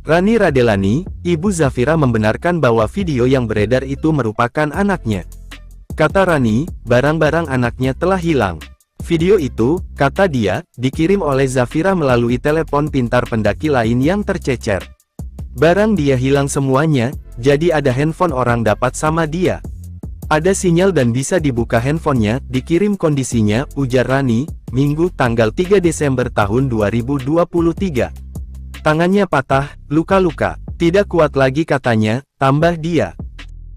Rani Radelani, ibu Zafira membenarkan bahwa video yang beredar itu merupakan anaknya. Kata Rani, barang-barang anaknya telah hilang. Video itu, kata dia, dikirim oleh Zafira melalui telepon pintar pendaki lain yang tercecer. Barang dia hilang semuanya, jadi ada handphone orang dapat sama dia. Ada sinyal dan bisa dibuka handphonenya, dikirim kondisinya, ujar Rani, Minggu tanggal 3 Desember tahun 2023. Tangannya patah, luka-luka, tidak kuat lagi katanya, tambah dia.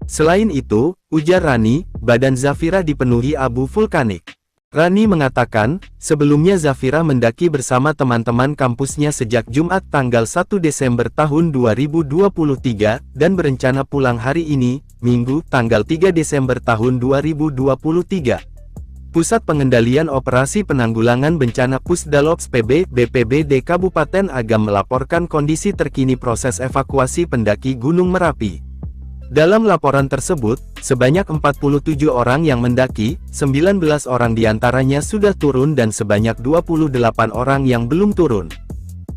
Selain itu, ujar Rani, badan Zafira dipenuhi abu vulkanik. Rani mengatakan, sebelumnya Zafira mendaki bersama teman-teman kampusnya sejak Jumat tanggal 1 Desember tahun 2023, dan berencana pulang hari ini, Minggu, tanggal 3 Desember tahun 2023. Pusat Pengendalian Operasi Penanggulangan Bencana Pusdalops PB, BPBD Kabupaten Agam melaporkan kondisi terkini proses evakuasi pendaki Gunung Merapi. Dalam laporan tersebut, sebanyak 47 orang yang mendaki, 19 orang diantaranya sudah turun dan sebanyak 28 orang yang belum turun.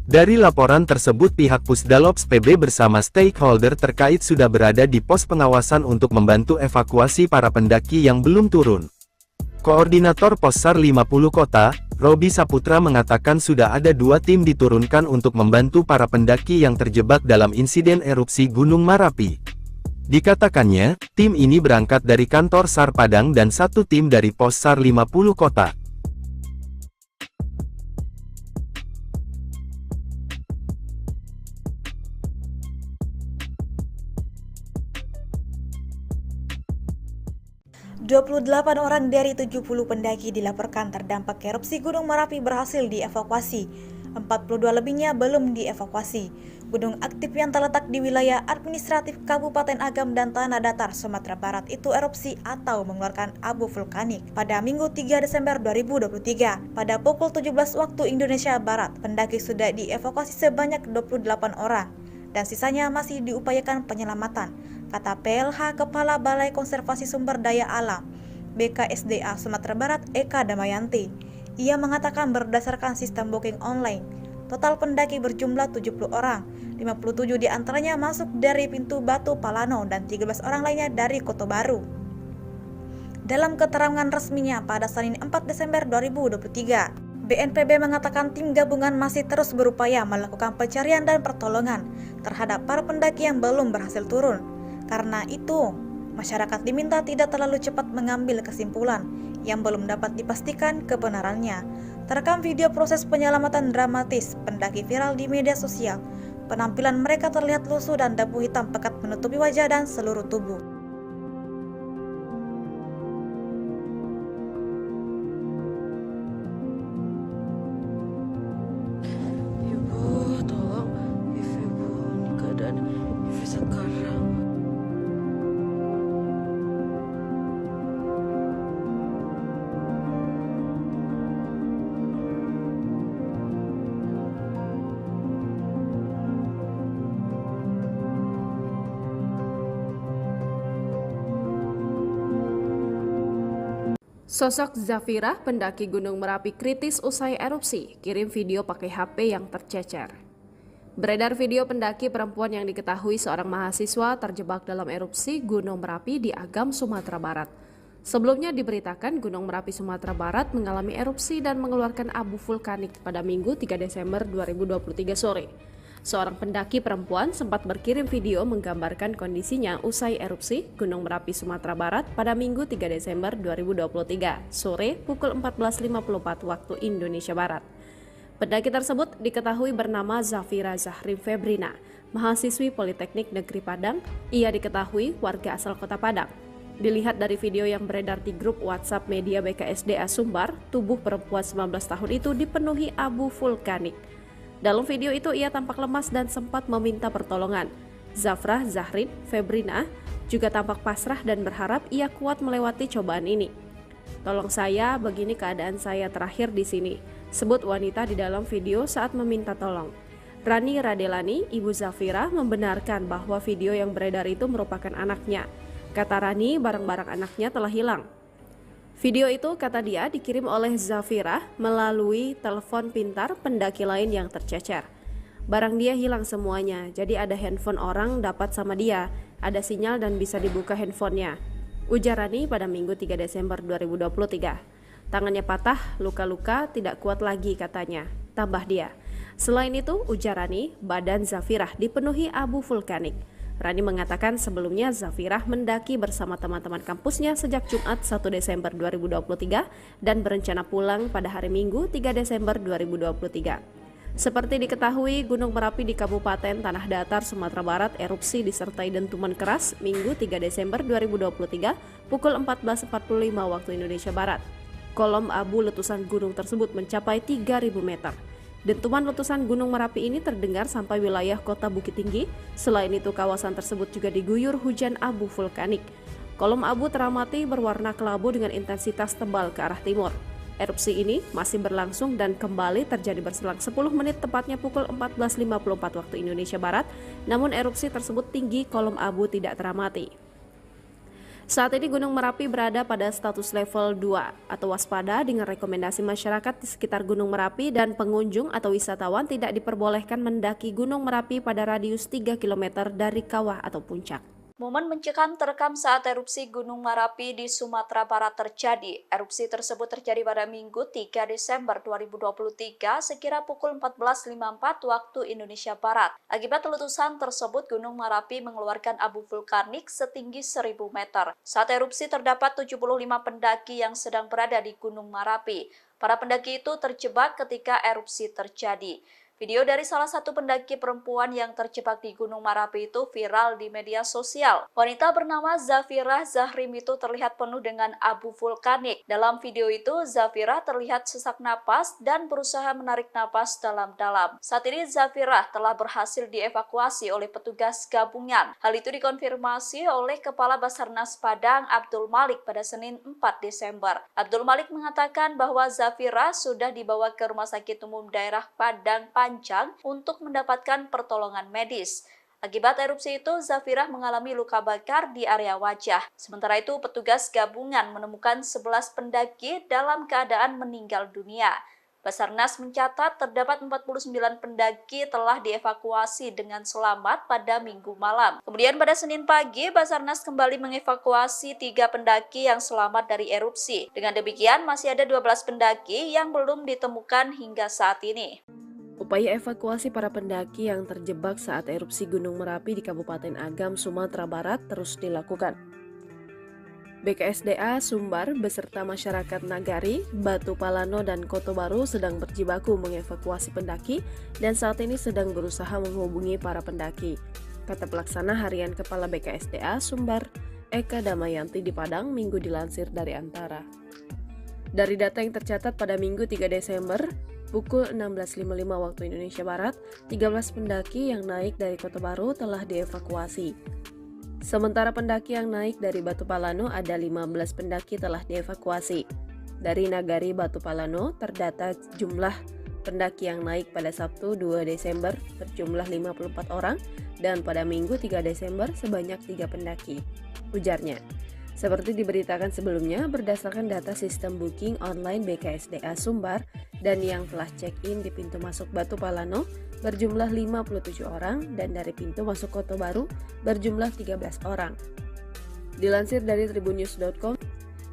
Dari laporan tersebut pihak Pusdalops PB bersama stakeholder terkait sudah berada di pos pengawasan untuk membantu evakuasi para pendaki yang belum turun. Koordinator Possar 50 Kota, Robi Saputra mengatakan sudah ada 2 tim diturunkan untuk membantu para pendaki yang terjebak dalam insiden erupsi Gunung Merapi. Dikatakannya, tim ini berangkat dari kantor SAR Padang dan 1 tim dari Possar 50 Kota. ...28 orang dari 70 pendaki dilaporkan terdampak erupsi Gunung Merapi berhasil dievakuasi. 42 lebihnya belum dievakuasi. Gunung aktif yang terletak di wilayah administratif Kabupaten Agam dan Tanah Datar, Sumatera Barat itu erupsi atau mengeluarkan abu vulkanik pada Minggu 3 Desember 2023. Pada pukul 17 waktu Indonesia Barat, pendaki sudah dievakuasi sebanyak 28 orang, dan sisanya masih diupayakan penyelamatan, kata PLH Kepala Balai Konservasi Sumber Daya Alam BKSDA Sumatera Barat, Eka Damayanti. Ia mengatakan berdasarkan sistem booking online, total pendaki berjumlah 70 orang, 57 diantaranya masuk dari pintu Batu Palano dan 13 orang lainnya dari Kota Baru. Dalam keterangan resminya pada Senin 4 Desember 2023, BNPB mengatakan tim gabungan masih terus berupaya melakukan pencarian dan pertolongan terhadap para pendaki yang belum berhasil turun. Karena itu, masyarakat diminta tidak terlalu cepat mengambil kesimpulan yang belum dapat dipastikan kebenarannya. Terekam video proses penyelamatan dramatis pendaki viral di media sosial. Penampilan mereka terlihat lusuh dan debu hitam pekat menutupi wajah dan seluruh tubuh. Ibu, tolong, Ibu, ini keadaan Ibu sekarang. Sosok Zafira, pendaki Gunung Merapi kritis usai erupsi, kirim video pakai HP yang tercecer. Beredar video pendaki perempuan yang diketahui seorang mahasiswa terjebak dalam erupsi Gunung Merapi di Agam, Sumatera Barat. Sebelumnya diberitakan Gunung Merapi Sumatera Barat mengalami erupsi dan mengeluarkan abu vulkanik pada Minggu 3 Desember 2023 sore. Seorang pendaki perempuan sempat berkirim video menggambarkan kondisinya usai erupsi Gunung Merapi Sumatera Barat pada Minggu 3 Desember 2023 sore pukul 14.54 waktu Indonesia Barat. Pendaki tersebut diketahui bernama Zafira Zahrin Febrina, mahasiswi Politeknik Negeri Padang. Ia diketahui warga asal Kota Padang. Dilihat dari video yang beredar di grup WhatsApp media BKSDA Sumbar, tubuh perempuan 19 tahun itu dipenuhi abu vulkanik. Dalam video itu ia tampak lemas dan sempat meminta pertolongan. Zafra Zahrin Febrina juga tampak pasrah dan berharap ia kuat melewati cobaan ini. "Tolong saya, begini keadaan saya terakhir di sini," sebut wanita di dalam video saat meminta tolong. Rani Radelani, ibu Zafira, membenarkan bahwa video yang beredar itu merupakan anaknya. Kata Rani, barang-barang anaknya telah hilang. Video itu, kata dia, dikirim oleh Zafira melalui telepon pintar pendaki lain yang tercecer. Barang dia hilang semuanya, jadi ada handphone orang dapat sama dia, ada sinyal dan bisa dibuka handphonenya, ujar Rani pada Minggu 3 Desember 2023. Tangannya patah, luka-luka, tidak kuat lagi katanya, tambah dia. Selain itu, ujar Rani, badan Zafirah dipenuhi abu vulkanik. Rani mengatakan sebelumnya Zafirah mendaki bersama teman-teman kampusnya sejak Jumat 1 Desember 2023 dan berencana pulang pada hari Minggu 3 Desember 2023. Seperti diketahui, Gunung Merapi di Kabupaten Tanah Datar, Sumatera Barat erupsi disertai dentuman keras Minggu 3 Desember 2023 pukul 14.45 waktu Indonesia Barat. Kolom abu letusan gunung tersebut mencapai 3.000 meter. Dentuman letusan Gunung Merapi ini terdengar sampai wilayah kota Bukit Tinggi. Selain itu, kawasan tersebut juga diguyur hujan abu vulkanik. Kolom abu teramati berwarna kelabu dengan intensitas tebal ke arah timur. Erupsi ini masih berlangsung dan kembali terjadi berselang 10 menit tepatnya pukul 14.54 waktu Indonesia Barat, namun erupsi tersebut tinggi, kolom abu tidak teramati. Saat ini Gunung Merapi berada pada status level 2 atau waspada dengan rekomendasi masyarakat di sekitar Gunung Merapi dan pengunjung atau wisatawan tidak diperbolehkan mendaki Gunung Merapi pada radius 3 km dari kawah atau puncak. Momen mencekam terekam saat erupsi Gunung Merapi di Sumatera Barat terjadi. Erupsi tersebut terjadi pada Minggu 3 Desember 2023 sekira pukul 14.54 waktu Indonesia Barat. Akibat letusan tersebut, Gunung Merapi mengeluarkan abu vulkanik setinggi 1.000 meter. Saat erupsi terdapat 75 pendaki yang sedang berada di Gunung Merapi. Para pendaki itu terjebak ketika erupsi terjadi. Video dari salah satu pendaki perempuan yang terjebak di Gunung Merapi itu viral di media sosial. Wanita bernama Zafirah Zahrim itu terlihat penuh dengan abu vulkanik. Dalam video itu, Zafirah terlihat sesak napas dan berusaha menarik napas dalam-dalam. Saat ini Zafirah telah berhasil dievakuasi oleh petugas gabungan. Hal itu dikonfirmasi oleh Kepala Basarnas Padang Abdul Malik pada Senin 4 Desember. Abdul Malik mengatakan bahwa Zafirah sudah dibawa ke Rumah Sakit Umum Daerah Padang Panjang untuk mendapatkan pertolongan medis. Akibat erupsi itu, Zafirah mengalami luka bakar di area wajah. Sementara itu, petugas gabungan menemukan 11 pendaki dalam keadaan meninggal dunia. Basarnas mencatat terdapat 49 pendaki telah dievakuasi dengan selamat pada Minggu malam. Kemudian pada Senin pagi, Basarnas kembali mengevakuasi 3 pendaki yang selamat dari erupsi. Dengan demikian, masih ada 12 pendaki yang belum ditemukan hingga saat ini. Upaya evakuasi para pendaki yang terjebak saat erupsi Gunung Merapi di Kabupaten Agam, Sumatera Barat terus dilakukan. BKSDA Sumbar beserta masyarakat Nagari, Batu Palano, dan Koto Baru sedang berjibaku mengevakuasi pendaki dan saat ini sedang berusaha menghubungi para pendaki, kata Pelaksana Harian Kepala BKSDA Sumbar, Eka Damayanti di Padang, Minggu dilansir dari Antara. Dari data yang tercatat pada Minggu 3 Desember, pukul 16.55 waktu Indonesia Barat, 13 pendaki yang naik dari Koto Baru telah dievakuasi. Sementara pendaki yang naik dari Batu Palano ada 15 pendaki telah dievakuasi. Dari Nagari Batu Palano terdata jumlah pendaki yang naik pada Sabtu 2 Desember berjumlah 54 orang dan pada Minggu 3 Desember sebanyak 3 pendaki, ujarnya. Seperti diberitakan sebelumnya, berdasarkan data sistem booking online BKSDA Sumbar dan yang telah check-in di pintu masuk Batu Palano berjumlah 57 orang dan dari pintu masuk Koto Baru berjumlah 13 orang. Dilansir dari tribunnews.com,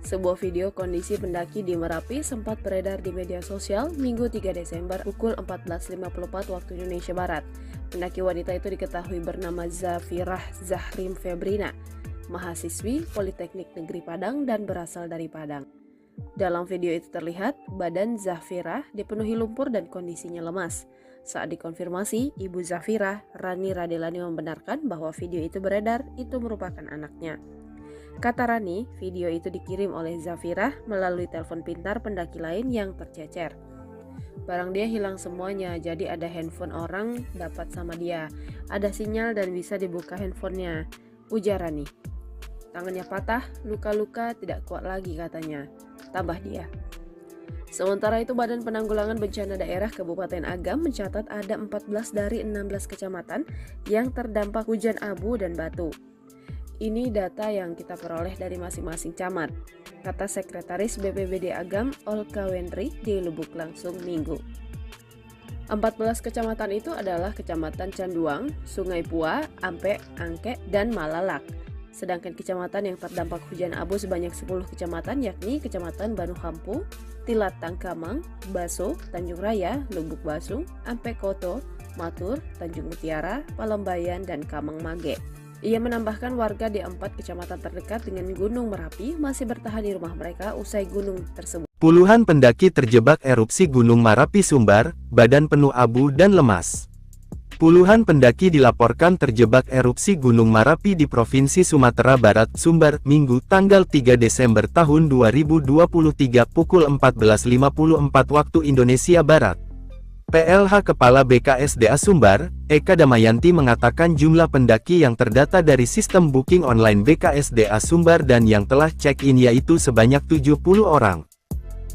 sebuah video kondisi pendaki di Merapi sempat beredar di media sosial Minggu 3 Desember pukul 14.54 waktu Indonesia Barat. Pendaki wanita itu diketahui bernama Zafirah Zahrim Febrina, mahasiswi Politeknik Negeri Padang dan berasal dari Padang. Dalam video itu terlihat badan Zafirah dipenuhi lumpur dan kondisinya lemas. Saat dikonfirmasi, ibu Zafirah, Rani Radelani, membenarkan bahwa video itu beredar itu merupakan anaknya. Kata Rani, video itu dikirim oleh Zafirah melalui telepon pintar pendaki lain yang tercecer. Barang dia hilang semuanya, jadi ada handphone orang dapat sama dia, ada sinyal dan bisa dibuka handphonenya, ujar Rani. Tangannya patah, luka-luka, tidak kuat lagi katanya, tambah dia. Sementara itu, Badan Penanggulangan Bencana Daerah Kabupaten Agam mencatat ada 14 dari 16 kecamatan yang terdampak hujan abu dan batu. Ini data yang kita peroleh dari masing-masing camat, kata Sekretaris BPBD Agam Olka Wendri di Lubuk Langsung Minggu. 14 kecamatan itu adalah Kecamatan Canduang, Sungai Pua, Ampe, Angke, dan Malalak. Sedangkan kecamatan yang terdampak hujan abu sebanyak 10 kecamatan yakni Kecamatan Banu Hampu, Tilat Tangkamang, Baso, Tanjung Raya, Lubuk Basung, Ampe Koto, Matur, Tanjung Mutiara, Palembayan, dan Kamang Mage. Ia menambahkan warga di 4 kecamatan terdekat dengan Gunung Merapi masih bertahan di rumah mereka usai gunung tersebut. Puluhan pendaki terjebak erupsi Gunung Merapi Sumbar, badan penuh abu dan lemas. Puluhan pendaki dilaporkan terjebak erupsi Gunung Merapi di Provinsi Sumatera Barat, Sumbar, Minggu, tanggal 3 Desember tahun 2023 pukul 14.54 waktu Indonesia Barat. PLH Kepala BKSDA Sumbar, Eka Damayanti mengatakan jumlah pendaki yang terdata dari sistem booking online BKSDA Sumbar dan yang telah check-in yaitu sebanyak 70 orang.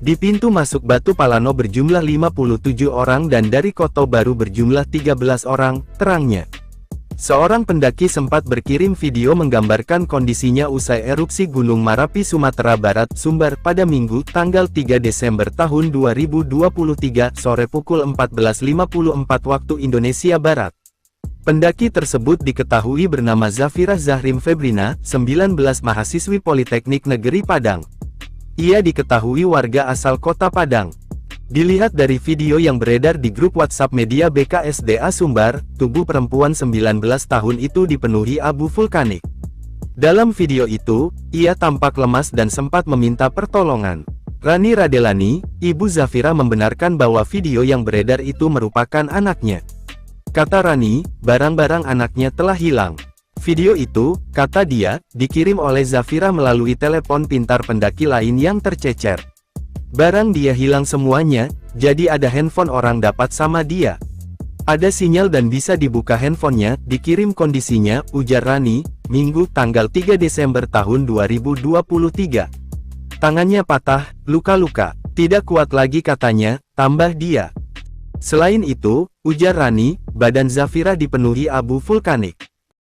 Di pintu masuk Batu Palano berjumlah 57 orang dan dari Koto Baru berjumlah 13 orang, terangnya. Seorang pendaki sempat berkirim video menggambarkan kondisinya usai erupsi Gunung Merapi Sumatera Barat, Sumbar, pada Minggu, tanggal 3 Desember tahun 2023, sore pukul 14.54 waktu Indonesia Barat. Pendaki tersebut diketahui bernama Zafirah Zahrim Febrina, 19 mahasiswi Politeknik Negeri Padang. Ia diketahui warga asal Kota Padang. Dilihat dari video yang beredar di grup WhatsApp media BKSDA Sumbar, tubuh perempuan 19 tahun itu dipenuhi abu vulkanik. Dalam video itu, ia tampak lemas dan sempat meminta pertolongan. Rani Radelani, ibu Zafira membenarkan bahwa video yang beredar itu merupakan anaknya. Kata Rani, barang-barang anaknya telah hilang. Video itu, kata dia, dikirim oleh Zafira melalui telepon pintar pendaki lain yang tercecer. Barang dia hilang semuanya, jadi ada handphone orang dapat sama dia. Ada sinyal dan bisa dibuka handphonenya, dikirim kondisinya, ujar Rani, Minggu tanggal 3 Desember tahun 2023. Tangannya patah, luka-luka, tidak kuat lagi katanya, tambah dia. Selain itu, ujar Rani, badan Zafira dipenuhi abu vulkanik.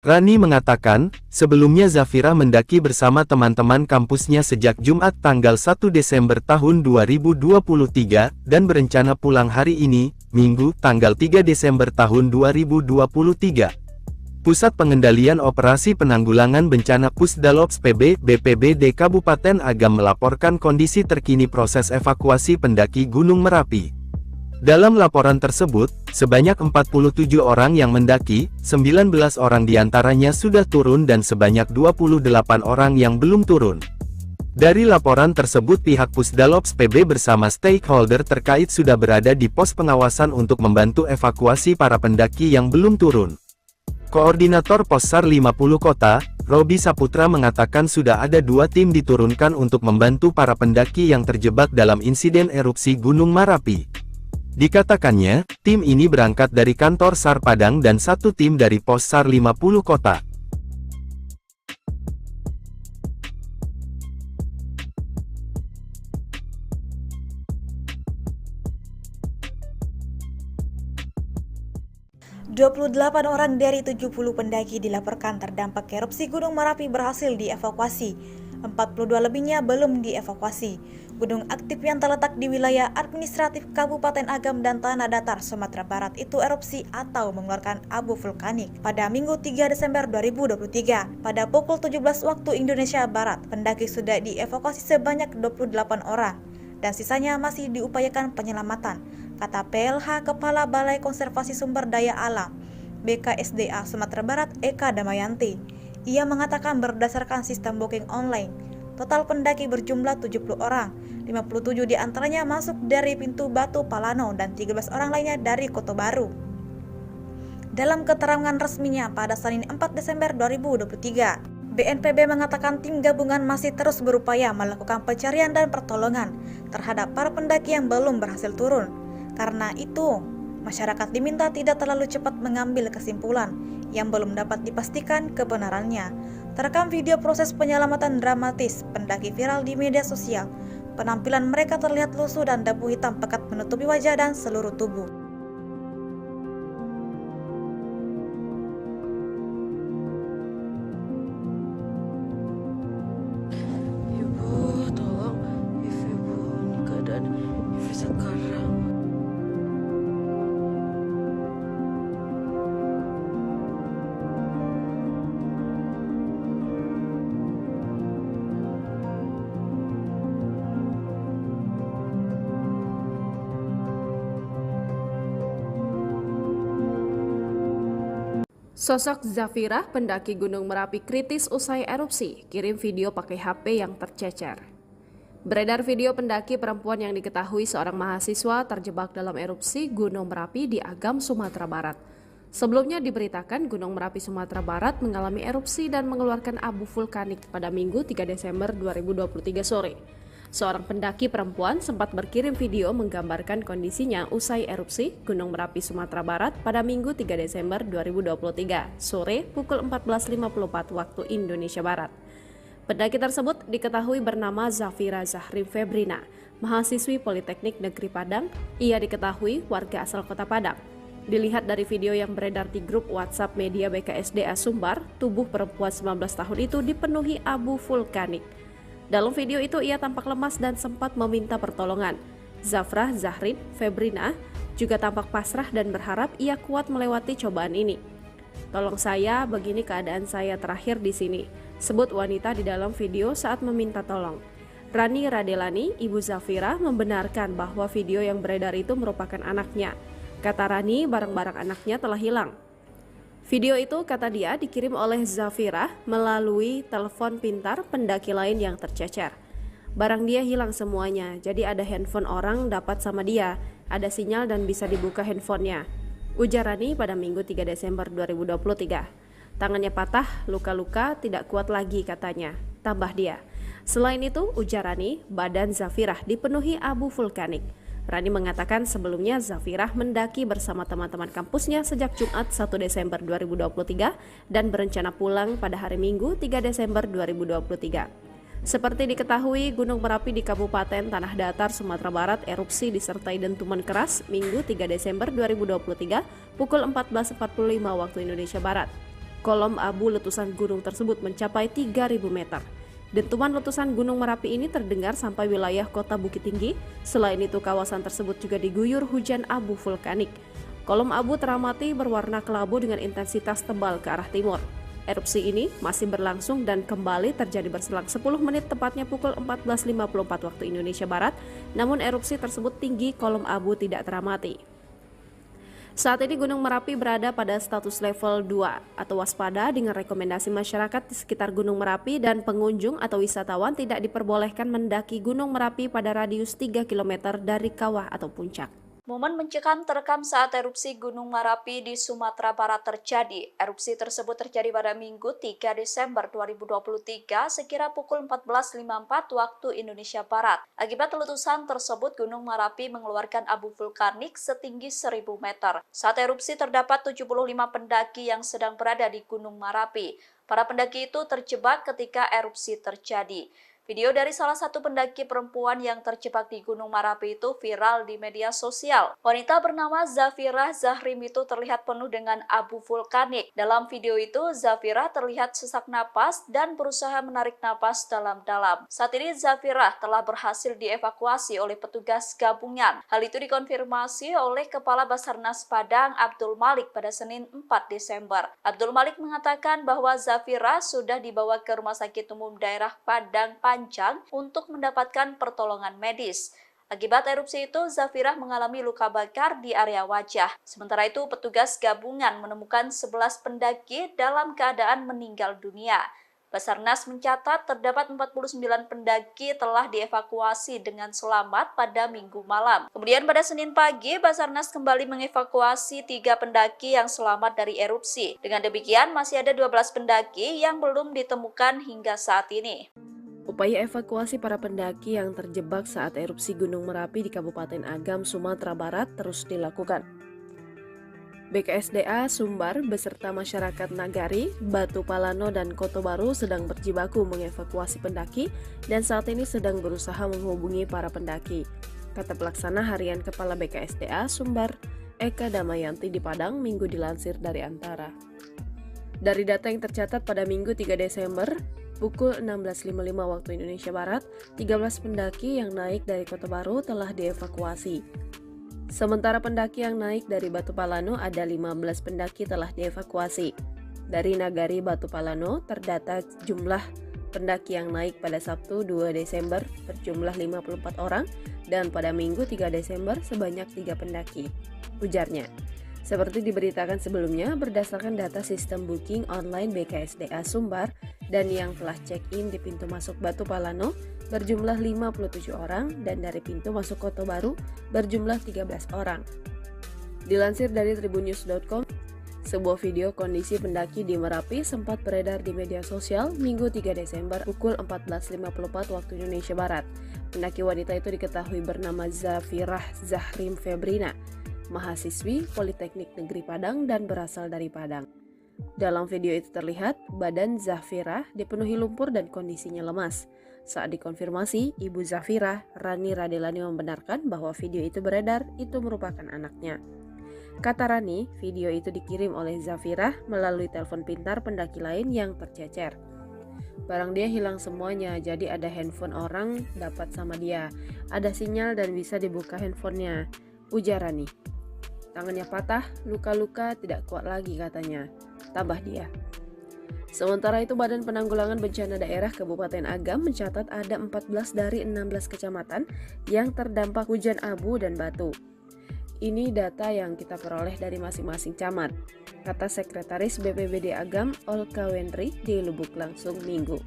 Rani mengatakan, sebelumnya Zafira mendaki bersama teman-teman kampusnya sejak Jumat tanggal 1 Desember tahun 2023, dan berencana pulang hari ini, Minggu, tanggal 3 Desember tahun 2023. Pusat Pengendalian Operasi Penanggulangan Bencana Pusdalops PB, BPBD Kabupaten Agam melaporkan kondisi terkini proses evakuasi pendaki Gunung Merapi. Dalam laporan tersebut, sebanyak 47 orang yang mendaki, 19 orang diantaranya sudah turun dan sebanyak 28 orang yang belum turun. Dari laporan tersebut pihak Pusdalops PB bersama stakeholder terkait sudah berada di pos pengawasan untuk membantu evakuasi para pendaki yang belum turun. Koordinator Possar 50 Kota, Robi Saputra mengatakan sudah ada 2 tim diturunkan untuk membantu para pendaki yang terjebak dalam insiden erupsi Gunung Merapi. Dikatakannya, tim ini berangkat dari kantor SAR Padang dan 1 tim dari Pos SAR 50 Kota. ...28 orang dari 70 pendaki dilaporkan terdampak erupsi Gunung Merapi berhasil dievakuasi. 42 lebihnya belum dievakuasi. Gunung aktif yang terletak di wilayah administratif Kabupaten Agam dan Tanah Datar, Sumatera Barat itu erupsi atau mengeluarkan abu vulkanik pada Minggu 3 Desember 2023. Pada pukul 17 waktu Indonesia Barat, pendaki sudah dievakuasi sebanyak 28 orang dan sisanya masih diupayakan penyelamatan, kata PLH Kepala Balai Konservasi Sumber Daya Alam BKSDA Sumatera Barat, Eka Damayanti. Ia mengatakan berdasarkan sistem booking online, total pendaki berjumlah 70 orang, 57 diantaranya masuk dari pintu Batu Palano dan 13 orang lainnya dari Koto Baru. Dalam keterangan resminya pada Senin 4 Desember 2023, BNPB mengatakan tim gabungan masih terus berupaya melakukan pencarian dan pertolongan terhadap para pendaki yang belum berhasil turun. Karena itu, masyarakat diminta tidak terlalu cepat mengambil kesimpulan yang belum dapat dipastikan kebenarannya. Terekam video proses penyelamatan dramatis pendaki viral di media sosial. Penampilan mereka terlihat lusuh dan debu hitam pekat menutupi wajah dan seluruh tubuh. Ibu, tolong, Ibu keadaan Ibu sekarang. Sosok Zafirah, pendaki Gunung Merapi kritis usai erupsi, kirim video pakai HP yang tercecer. Beredar video pendaki perempuan yang diketahui seorang mahasiswa terjebak dalam erupsi Gunung Merapi di Agam, Sumatera Barat. Sebelumnya diberitakan Gunung Merapi Sumatera Barat mengalami erupsi dan mengeluarkan abu vulkanik pada Minggu 3 Desember 2023 sore. Seorang pendaki perempuan sempat berkirim video menggambarkan kondisinya usai erupsi Gunung Merapi Sumatera Barat pada Minggu 3 Desember 2023 sore pukul 14.54 waktu Indonesia Barat. Pendaki tersebut diketahui bernama Zafirah Zahrim Febrina, mahasiswi Politeknik Negeri Padang. Ia diketahui warga asal Kota Padang. Dilihat dari video yang beredar di grup WhatsApp media BKSDA Sumbar, tubuh perempuan 19 tahun itu dipenuhi abu vulkanik. Dalam video itu ia tampak lemas dan sempat meminta pertolongan. Zafirah Zahrim Febrina juga tampak pasrah dan berharap ia kuat melewati cobaan ini. "Tolong saya, begini keadaan saya terakhir di sini," sebut wanita di dalam video saat meminta tolong. Rani Radelani, ibu Zafirah, membenarkan bahwa video yang beredar itu merupakan anaknya. Kata Rani, barang-barang anaknya telah hilang. Video itu, kata dia, dikirim oleh Zafirah melalui telepon pintar pendaki lain yang tercecer. Barang dia hilang semuanya, jadi ada handphone orang dapat sama dia, ada sinyal dan bisa dibuka handphonenya, ujar Rani pada Minggu 3 Desember 2023. Tangannya patah, luka-luka, tidak kuat lagi katanya, tambah dia. Selain itu, ujar Rani, badan Zafirah dipenuhi abu vulkanik. Rani mengatakan sebelumnya Zafirah mendaki bersama teman-teman kampusnya sejak Jumat 1 Desember 2023 dan berencana pulang pada hari Minggu 3 Desember 2023. Seperti diketahui, Gunung Merapi di Kabupaten Tanah Datar, Sumatera Barat erupsi disertai dentuman keras Minggu 3 Desember 2023 pukul 14.45 waktu Indonesia Barat. Kolom abu letusan gunung tersebut mencapai 3.000 meter. Dentuman letusan Gunung Merapi ini terdengar sampai wilayah kota Bukit Tinggi. Selain itu, kawasan tersebut juga diguyur hujan abu vulkanik. Kolom abu teramati berwarna kelabu dengan intensitas tebal ke arah timur. Erupsi ini masih berlangsung dan kembali terjadi berselang 10 menit tepatnya pukul 14.54 waktu Indonesia Barat. Namun erupsi tersebut tinggi, kolom abu tidak teramati. Saat ini Gunung Merapi berada pada status level 2 atau waspada dengan rekomendasi masyarakat di sekitar Gunung Merapi dan pengunjung atau wisatawan tidak diperbolehkan mendaki Gunung Merapi pada radius 3 km dari kawah atau puncak. Momen mencekam terekam saat erupsi Gunung Merapi di Sumatera Barat terjadi. Erupsi tersebut terjadi pada Minggu 3 Desember 2023 sekira pukul 14.54 waktu Indonesia Barat. Akibat letusan tersebut, Gunung Merapi mengeluarkan abu vulkanik setinggi 1.000 meter. Saat erupsi terdapat 75 pendaki yang sedang berada di Gunung Merapi. Para pendaki itu terjebak ketika erupsi terjadi. Video dari salah satu pendaki perempuan yang terjebak di Gunung Merapi itu viral di media sosial. Wanita bernama Zafirah Zahrim itu terlihat penuh dengan abu vulkanik. Dalam video itu, Zafirah terlihat sesak napas dan berusaha menarik napas dalam-dalam. Saat ini Zafirah telah berhasil dievakuasi oleh petugas gabungan. Hal itu dikonfirmasi oleh Kepala Basarnas Padang Abdul Malik pada Senin 4 Desember. Abdul Malik mengatakan bahwa Zafirah sudah dibawa ke Rumah Sakit Umum Daerah Padang Panjang untuk mendapatkan pertolongan medis. Akibat erupsi itu, Zafirah mengalami luka bakar di area wajah. Sementara itu, petugas gabungan menemukan 11 pendaki dalam keadaan meninggal dunia. Basarnas mencatat terdapat 49 pendaki telah dievakuasi dengan selamat pada Minggu malam. Kemudian pada Senin pagi, Basarnas kembali mengevakuasi 3 pendaki yang selamat dari erupsi. Dengan demikian, masih ada 12 pendaki yang belum ditemukan hingga saat ini. Upaya evakuasi para pendaki yang terjebak saat erupsi Gunung Merapi di Kabupaten Agam, Sumatera Barat terus dilakukan. BKSDA Sumbar beserta masyarakat Nagari, Batu Palano, dan Koto Baru sedang berjibaku mengevakuasi pendaki dan saat ini sedang berusaha menghubungi para pendaki, kata Pelaksana Harian Kepala BKSDA Sumbar, Eka Damayanti di Padang, Minggu dilansir dari Antara. Dari data yang tercatat pada Minggu 3 Desember, pukul 16.55 waktu Indonesia Barat, 13 pendaki yang naik dari Kota Baru telah dievakuasi. Sementara pendaki yang naik dari Batu Palano ada 15 pendaki telah dievakuasi. Dari Nagari Batu Palano terdata jumlah pendaki yang naik pada Sabtu 2 Desember berjumlah 54 orang dan pada Minggu 3 Desember sebanyak 3 pendaki, ujarnya. Seperti diberitakan sebelumnya, berdasarkan data sistem booking online BKSDA Sumbar dan yang telah check-in di pintu masuk Batu Palano berjumlah 57 orang dan dari pintu masuk Kota Baru berjumlah 13 orang. Dilansir dari tribunnews.com, sebuah video kondisi pendaki di Merapi sempat beredar di media sosial Minggu 3 Desember pukul 14.54 waktu Indonesia Barat. Pendaki wanita itu diketahui bernama Zafirah Zahrim Febrina, mahasiswi Politeknik Negeri Padang dan berasal dari Padang. Dalam video itu terlihat badan Zafirah dipenuhi lumpur dan kondisinya lemas. Saat dikonfirmasi, ibu Zafirah, Rani Radelani, membenarkan bahwa video itu beredar itu merupakan anaknya. Kata Rani, video itu dikirim oleh Zafirah melalui telepon pintar pendaki lain yang tercecer. Barang dia hilang semuanya, jadi ada handphone orang dapat sama dia. Ada sinyal dan bisa dibuka handphonenya, ujar Rani. Tangannya patah, luka-luka tidak kuat lagi katanya, tambah dia. Sementara itu, Badan Penanggulangan Bencana Daerah Kabupaten Agam mencatat ada 14 dari 16 kecamatan yang terdampak hujan abu dan batu. Ini data yang kita peroleh dari masing-masing camat, kata Sekretaris BPBD Agam Olka Wendri di Lubuk Langsung Minggu.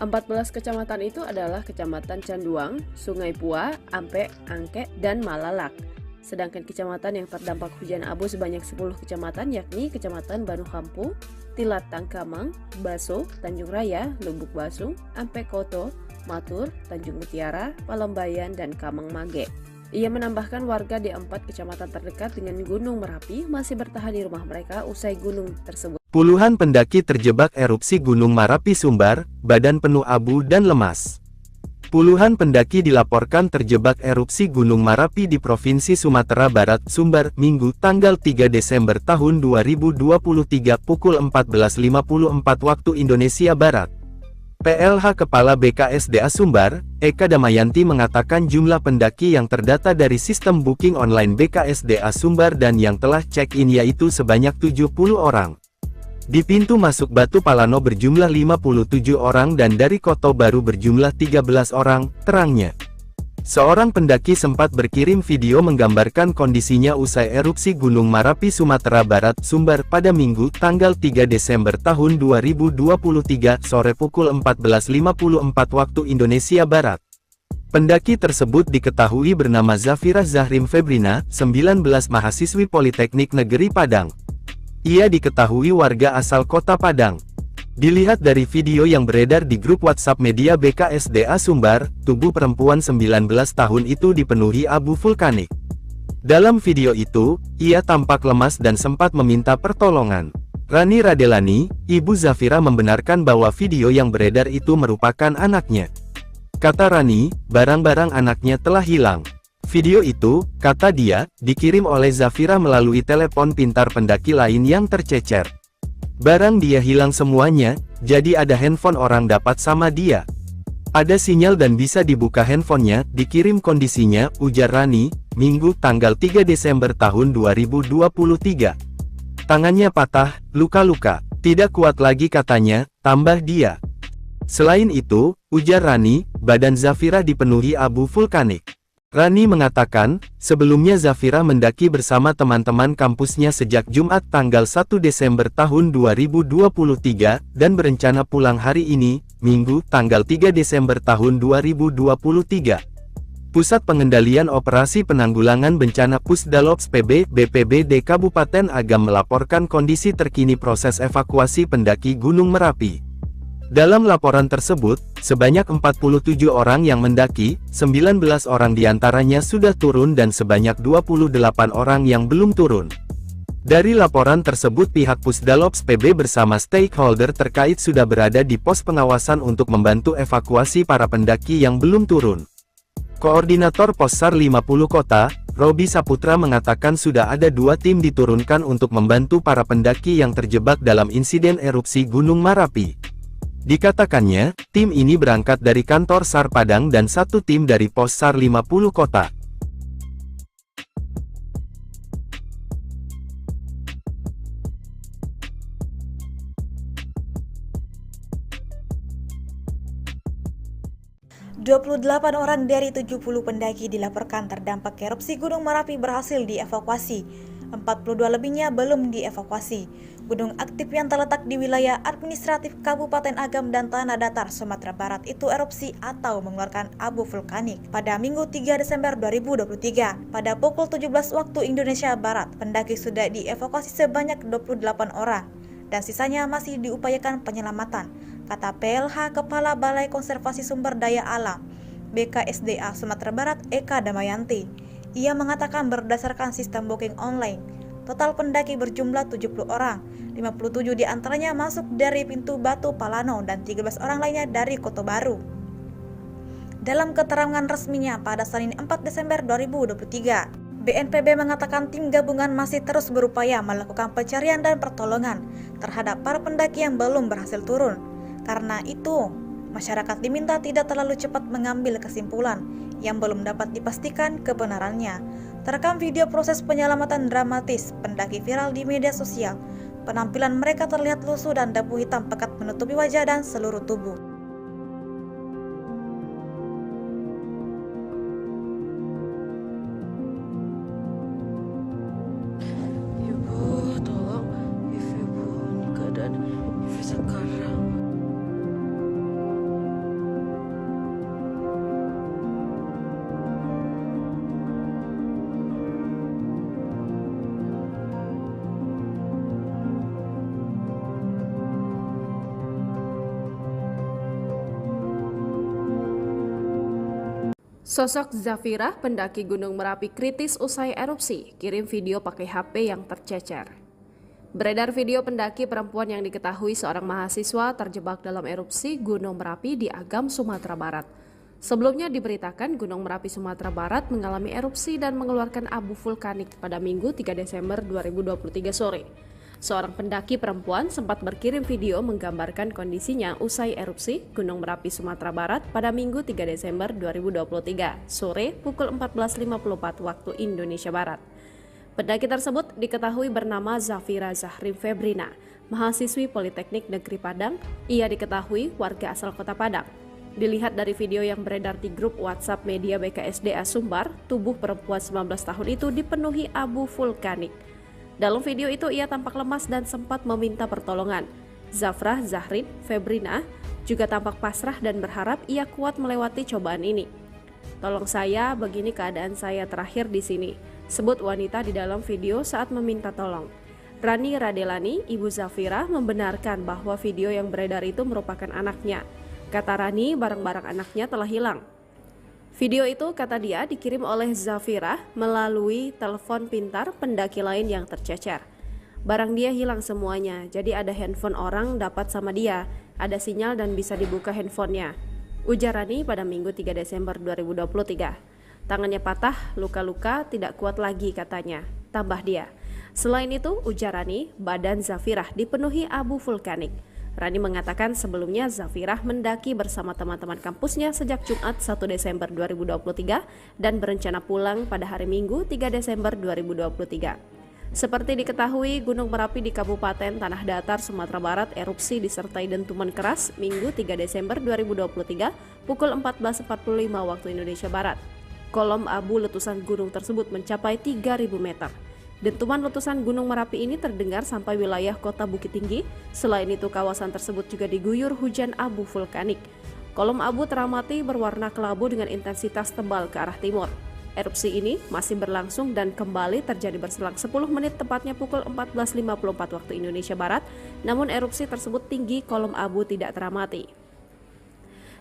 14 kecamatan itu adalah Kecamatan Canduang, Sungai Pua, Ampe, Angke, dan Malalak. Sedangkan kecamatan yang terdampak hujan abu sebanyak 10 kecamatan yakni Kecamatan Banu Kampung, Tilat Tangkamang, Baso, Tanjung Raya, Lubuk Basung, Ampe Koto, Matur, Tanjung Mutiara, Palembayan, dan Kamang Mage. Ia menambahkan warga di 4 kecamatan terdekat dengan Gunung Merapi masih bertahan di rumah mereka usai gunung tersebut. Puluhan pendaki terjebak erupsi Gunung Merapi Sumbar, badan penuh abu dan lemas. Puluhan pendaki dilaporkan terjebak erupsi Gunung Merapi di Provinsi Sumatera Barat, Sumbar, Minggu, tanggal 3 Desember tahun 2023 pukul 14.54 waktu Indonesia Barat. PLH Kepala BKSDA Sumbar, Eka Damayanti mengatakan jumlah pendaki yang terdata dari sistem booking online BKSDA Sumbar dan yang telah check-in yaitu sebanyak 70 orang. Di pintu masuk Batu Palano berjumlah 57 orang dan dari Kota Baru berjumlah 13 orang, terangnya. Seorang pendaki sempat berkirim video menggambarkan kondisinya usai erupsi Gunung Merapi Sumatera Barat, Sumbar pada Minggu, tanggal 3 Desember tahun 2023, sore pukul 14.54 waktu Indonesia Barat. Pendaki tersebut diketahui bernama Zafirah Zahrim Febrina, 19 mahasiswi Politeknik Negeri Padang. Ia diketahui warga asal Kota Padang. Dilihat dari video yang beredar di grup WhatsApp media BKSDA Sumbar, tubuh perempuan 19 tahun itu dipenuhi abu vulkanik. Dalam video itu, ia tampak lemas dan sempat meminta pertolongan. Rani Radelani, ibu Zafirah, membenarkan bahwa video yang beredar itu merupakan anaknya. Kata Rani, barang-barang anaknya telah hilang. Video itu, kata dia, dikirim oleh Zafirah melalui telepon pintar pendaki lain yang tercecer. Barang dia hilang semuanya, jadi ada handphone orang dapat sama dia. Ada sinyal dan bisa dibuka handphonenya, dikirim kondisinya, ujar Rani, Minggu tanggal 3 Desember tahun 2023. Tangannya patah, luka-luka, tidak kuat lagi katanya, tambah dia. Selain itu, ujar Rani, badan Zafirah dipenuhi abu vulkanik. Rani mengatakan, sebelumnya Zafirah mendaki bersama teman-teman kampusnya sejak Jumat tanggal 1 Desember tahun 2023, dan berencana pulang hari ini, Minggu, tanggal 3 Desember tahun 2023. Pusat Pengendalian Operasi Penanggulangan Bencana Pusdalops PB, BPBD Kabupaten Agam melaporkan kondisi terkini proses evakuasi pendaki Gunung Merapi. Dalam laporan tersebut, sebanyak 47 orang yang mendaki, 19 orang diantaranya sudah turun dan sebanyak 28 orang yang belum turun. Dari laporan tersebut pihak Pusdalops PB bersama stakeholder terkait sudah berada di pos pengawasan untuk membantu evakuasi para pendaki yang belum turun. Koordinator Possar 50 Kota, Robi Saputra mengatakan sudah ada 2 tim diturunkan untuk membantu para pendaki yang terjebak dalam insiden erupsi Gunung Merapi. Dikatakannya, tim ini berangkat dari kantor SAR Padang dan 1 tim dari Pos SAR 50 Kota. "28 orang dari 70 pendaki dilaporkan terdampak erupsi Gunung Merapi berhasil dievakuasi. 42 lebihnya belum dievakuasi. Gunung aktif yang terletak di wilayah administratif Kabupaten Agam dan Tanah Datar, Sumatera Barat itu erupsi atau mengeluarkan abu vulkanik pada Minggu 3 Desember 2023. Pada pukul 17 waktu Indonesia Barat, pendaki sudah dievakuasi sebanyak 28 orang dan sisanya masih diupayakan penyelamatan, kata PLH Kepala Balai Konservasi Sumber Daya Alam BKSDA Sumatera Barat Eka Damayanti. Ia mengatakan berdasarkan sistem booking online, total pendaki berjumlah 70 orang, 57 diantaranya masuk dari pintu Batu Palano dan 13 orang lainnya dari Kota Baru. Dalam keterangan resminya pada Senin 4 Desember 2023, BNPB mengatakan tim gabungan masih terus berupaya melakukan pencarian dan pertolongan terhadap para pendaki yang belum berhasil turun. Karena itu, masyarakat diminta tidak terlalu cepat mengambil kesimpulan yang belum dapat dipastikan kebenarannya. Terekam video proses penyelamatan dramatis pendaki viral di media sosial. Penampilan mereka terlihat lusuh dan debu hitam pekat menutupi wajah dan seluruh tubuh. Ibu, tolong. Ibu, ini keadaan Ibu sekarang. Sosok Zafirah, pendaki Gunung Merapi kritis usai erupsi, kirim video pakai HP yang tercecer. Beredar video pendaki perempuan yang diketahui seorang mahasiswa terjebak dalam erupsi Gunung Merapi di Agam, Sumatera Barat. Sebelumnya diberitakan Gunung Merapi, Sumatera Barat mengalami erupsi dan mengeluarkan abu vulkanik pada Minggu 3 Desember 2023 sore. Seorang pendaki perempuan sempat berkirim video menggambarkan kondisinya usai erupsi Gunung Merapi, Sumatera Barat pada Minggu 3 Desember 2023 sore pukul 14.54 waktu Indonesia Barat. Pendaki tersebut diketahui bernama Zafira Zahrin Febrina, mahasiswi Politeknik Negeri Padang. Ia diketahui warga asal Kota Padang. Dilihat dari video yang beredar di grup WhatsApp media BKSDA Sumbar, tubuh perempuan 19 tahun itu dipenuhi abu vulkanik. Dalam video itu ia tampak lemas dan sempat meminta pertolongan. Zafrah Zahrin Febrina juga tampak pasrah dan berharap ia kuat melewati cobaan ini. "Tolong saya, begini keadaan saya terakhir di sini," sebut wanita di dalam video saat meminta tolong. Rani Radelani, ibu Zafira, membenarkan bahwa video yang beredar itu merupakan anaknya. Kata Rani, barang-barang anaknya telah hilang. Video itu, kata dia, dikirim oleh Zafira melalui telepon pintar pendaki lain yang tercecer. Barang dia hilang semuanya, jadi ada handphone orang dapat sama dia, ada sinyal dan bisa dibuka handphonenya, ujar Rani pada Minggu 3 Desember 2023. Tangannya patah, luka-luka, tidak kuat lagi katanya, tambah dia. Selain itu, ujar Rani, badan Zafirah dipenuhi abu vulkanik. Rani mengatakan sebelumnya Zafirah mendaki bersama teman-teman kampusnya sejak Jumat 1 Desember 2023 dan berencana pulang pada hari Minggu 3 Desember 2023. Seperti diketahui, Gunung Merapi di Kabupaten Tanah Datar, Sumatera Barat erupsi disertai dentuman keras Minggu 3 Desember 2023 pukul 14.45 waktu Indonesia Barat. Kolom abu letusan gunung tersebut mencapai 3.000 meter. Dentuman letusan Gunung Merapi ini terdengar sampai wilayah Kota Bukit Tinggi. Selain itu, kawasan tersebut juga diguyur hujan abu vulkanik. Kolom abu teramati berwarna kelabu dengan intensitas tebal ke arah timur. Erupsi ini masih berlangsung dan kembali terjadi berselang 10 menit tepatnya pukul 14.54 waktu Indonesia Barat. Namun erupsi tersebut tinggi, kolom abu tidak teramati.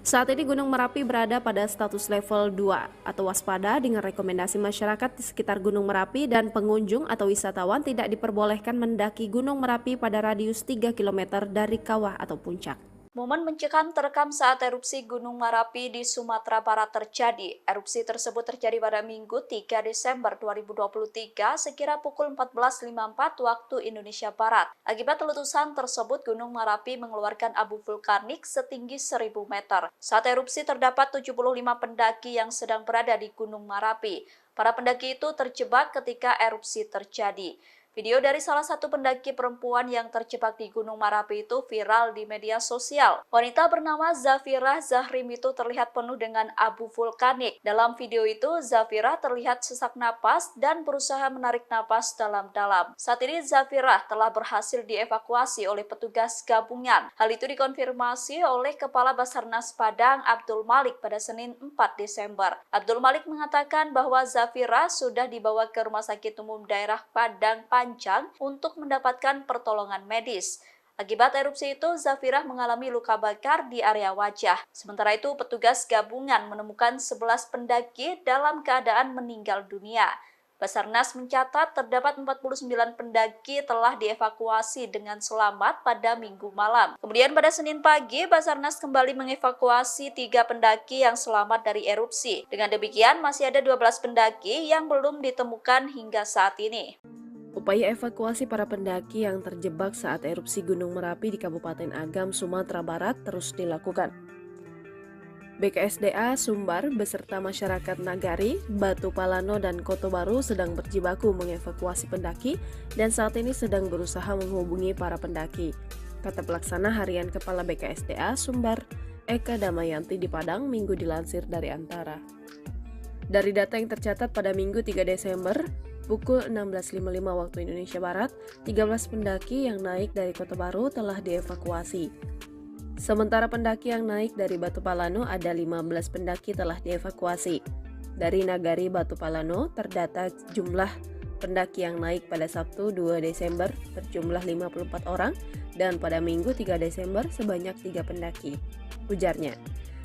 Saat ini Gunung Merapi berada pada status level 2 atau waspada dengan rekomendasi masyarakat di sekitar Gunung Merapi dan pengunjung atau wisatawan tidak diperbolehkan mendaki Gunung Merapi pada radius 3 km dari kawah atau puncak. Momen mencekam terekam saat erupsi Gunung Merapi di Sumatera Barat terjadi. Erupsi tersebut terjadi pada Minggu 3 Desember 2023 sekira pukul 14.54 waktu Indonesia Barat. Akibat letusan tersebut, Gunung Merapi mengeluarkan abu vulkanik setinggi 1.000 meter. Saat erupsi terdapat 75 pendaki yang sedang berada di Gunung Merapi. Para pendaki itu terjebak ketika erupsi terjadi. Video dari salah satu pendaki perempuan yang terjebak di Gunung Marapi itu viral di media sosial. Wanita bernama Zafirah Zahrim itu terlihat penuh dengan abu vulkanik. Dalam video itu, Zafirah terlihat sesak napas dan berusaha menarik napas dalam-dalam. Saat ini Zafirah telah berhasil dievakuasi oleh petugas gabungan. Hal itu dikonfirmasi oleh Kepala Basarnas Padang Abdul Malik pada Senin 4 Desember. Abdul Malik mengatakan bahwa Zafirah sudah dibawa ke Rumah Sakit Umum Daerah Padang Panjang untuk mendapatkan pertolongan medis. Akibat erupsi itu, Zafirah mengalami luka bakar di area wajah. Sementara itu, petugas gabungan menemukan 11 pendaki dalam keadaan meninggal dunia. Basarnas mencatat terdapat 49 pendaki telah dievakuasi dengan selamat pada Minggu malam. Kemudian pada Senin pagi, Basarnas kembali mengevakuasi 3 pendaki yang selamat dari erupsi. Dengan demikian, masih ada 12 pendaki yang belum ditemukan hingga saat ini. Upaya evakuasi para pendaki yang terjebak saat erupsi Gunung Merapi di Kabupaten Agam, Sumatera Barat terus dilakukan. BKSDA Sumbar beserta masyarakat Nagari, Batu Palano, dan Kota Baru sedang berjibaku mengevakuasi pendaki dan saat ini sedang berusaha menghubungi para pendaki, kata Pelaksana Harian Kepala BKSDA Sumbar, Eka Damayanti di Padang, Minggu dilansir dari Antara. Dari data yang tercatat pada Minggu 3 Desember, pukul 16.55 waktu Indonesia Barat, 13 pendaki yang naik dari Kota Baru telah dievakuasi. Sementara pendaki yang naik dari Batu Palano ada 15 pendaki telah dievakuasi. Dari Nagari Batu Palano terdata jumlah pendaki yang naik pada Sabtu 2 Desember berjumlah 54 orang dan pada Minggu 3 Desember sebanyak 3 pendaki, ujarnya.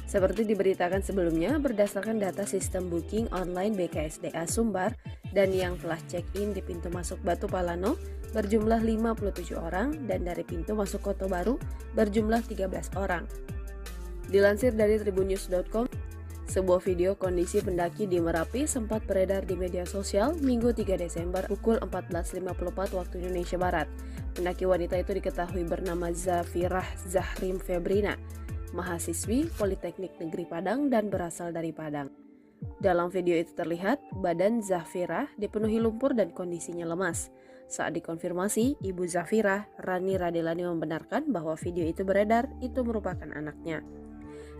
Seperti diberitakan sebelumnya, berdasarkan data sistem booking online BKSDA Sumbar dan yang telah check-in di pintu masuk Batu Palano berjumlah 57 orang dan dari pintu masuk Kota Baru berjumlah 13 orang. Dilansir dari tribunnews.com, sebuah video kondisi pendaki di Merapi sempat beredar di media sosial Minggu 3 Desember pukul 14.54 waktu Indonesia Barat. Pendaki wanita itu diketahui bernama Zafirah Zahrim Febrina, mahasiswi Politeknik Negeri Padang dan berasal dari Padang. Dalam video itu terlihat badan Zafirah dipenuhi lumpur dan kondisinya lemas. Saat dikonfirmasi, Ibu Zafirah, Rani Radelani, membenarkan bahwa video itu beredar itu merupakan anaknya.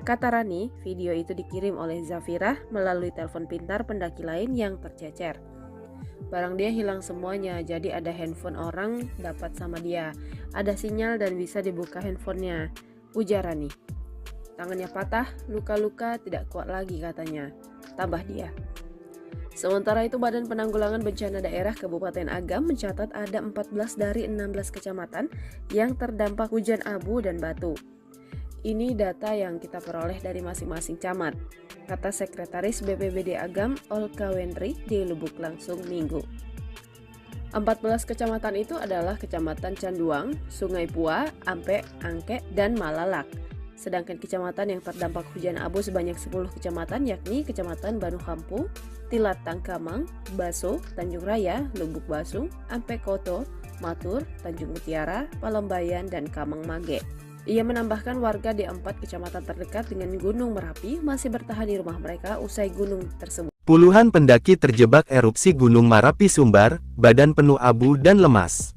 Kata Rani, video itu dikirim oleh Zafirah melalui telepon pintar pendaki lain yang tercecer. Barang dia hilang semuanya, jadi ada handphone orang dapat sama dia. Ada sinyal dan bisa dibuka handphonenya, ujar Rani. Tangannya patah, luka-luka tidak kuat lagi katanya, tambah dia. Sementara itu, Badan Penanggulangan Bencana Daerah Kabupaten Agam mencatat ada 14 dari 16 kecamatan yang terdampak hujan abu dan batu. Ini data yang kita peroleh dari masing-masing camat, kata Sekretaris BPBD Agam Olka Wendri di Lubuk Langsung Minggu. 14 kecamatan itu adalah Kecamatan Canduang, Sungai Pua, Ampe, Angke, dan Malalak. Sedangkan kecamatan yang terdampak hujan abu sebanyak 10 kecamatan yakni Kecamatan Banu Hampu, Tilat Tangkamang, Baso, Tanjung Raya, Lubuk Basung, Ampe Koto, Matur, Tanjung Mutiara, Palembayan, dan Kamang Mage. Ia menambahkan warga di 4 kecamatan terdekat dengan Gunung Merapi masih bertahan di rumah mereka usai gunung tersebut. Puluhan pendaki terjebak erupsi Gunung Marapi Sumbar, badan penuh abu dan lemas.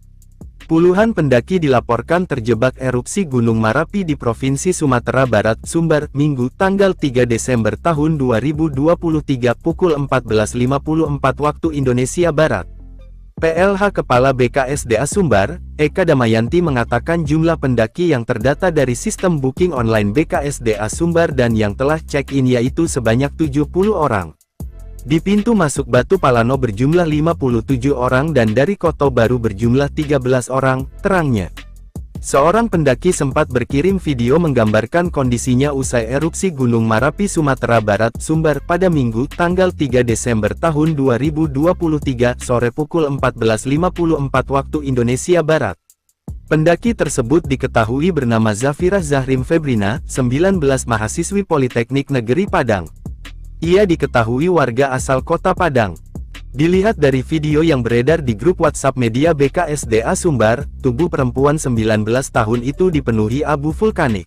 Puluhan pendaki dilaporkan terjebak erupsi Gunung Marapi di Provinsi Sumatera Barat, Sumbar, Minggu, tanggal 3 Desember tahun 2023 pukul 14.54 waktu Indonesia Barat. PLH Kepala BKSDA Sumbar, Eka Damayanti mengatakan jumlah pendaki yang terdata dari sistem booking online BKSDA Sumbar dan yang telah check-in yaitu sebanyak 70 orang. Di pintu masuk Batu Palano berjumlah 57 orang dan dari Kota Baru berjumlah 13 orang, terangnya. Seorang pendaki sempat berkirim video menggambarkan kondisinya usai erupsi Gunung Marapi Sumatera Barat, Sumbar pada Minggu, tanggal 3 Desember tahun 2023, sore pukul 14.54 waktu Indonesia Barat. Pendaki tersebut diketahui bernama Zafirah Zahrim Febrina, 19 mahasiswi Politeknik Negeri Padang. Ia diketahui warga asal Kota Padang. Dilihat dari video yang beredar di grup WhatsApp media BKSDA Sumbar, tubuh perempuan 19 tahun itu dipenuhi abu vulkanik.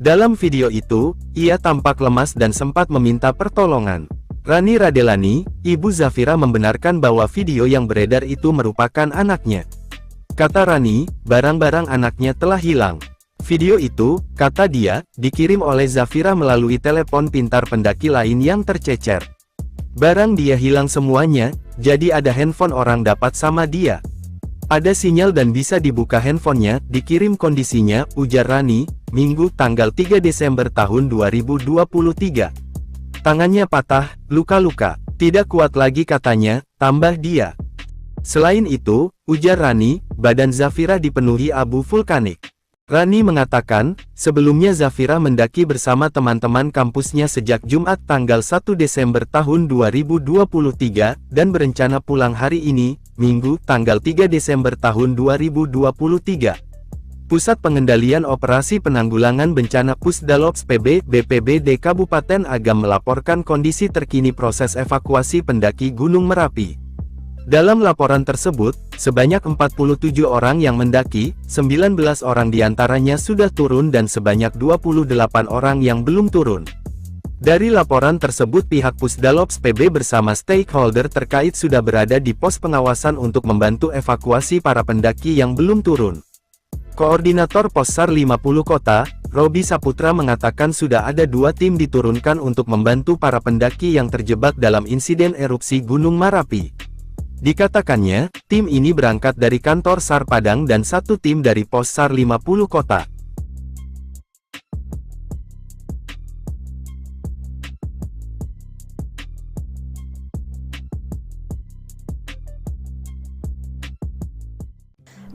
Dalam video itu, ia tampak lemas dan sempat meminta pertolongan. Rani Radelani, ibu Zafira membenarkan bahwa video yang beredar itu merupakan anaknya. Kata Rani, barang-barang anaknya telah hilang. Video itu, kata dia, dikirim oleh Zafira melalui telepon pintar pendaki lain yang tercecer. Barang dia hilang semuanya, jadi ada handphone orang dapat sama dia. Ada sinyal dan bisa dibuka handphonenya, dikirim kondisinya, ujar Rani, Minggu tanggal 3 Desember tahun 2023. Tangannya patah, luka-luka, tidak kuat lagi katanya, tambah dia. Selain itu, ujar Rani, badan Zafira dipenuhi abu vulkanik. Rani mengatakan, sebelumnya Zafira mendaki bersama teman-teman kampusnya sejak Jumat tanggal 1 Desember tahun 2023, dan berencana pulang hari ini, Minggu tanggal 3 Desember tahun 2023. Pusat Pengendalian Operasi Penanggulangan Bencana Pusdalops PB BPBD Kabupaten Agam melaporkan kondisi terkini proses evakuasi pendaki Gunung Merapi. Dalam laporan tersebut, sebanyak 47 orang yang mendaki, 19 orang diantaranya sudah turun dan sebanyak 28 orang yang belum turun. Dari laporan tersebut pihak Pusdalops PB bersama stakeholder terkait sudah berada di pos pengawasan untuk membantu evakuasi para pendaki yang belum turun. Koordinator Possar 50 Kota, Robi Saputra mengatakan sudah ada 2 tim diturunkan untuk membantu para pendaki yang terjebak dalam insiden erupsi Gunung Merapi. Dikatakannya, tim ini berangkat dari kantor SAR Padang dan 1 tim dari Possar 50 Kota.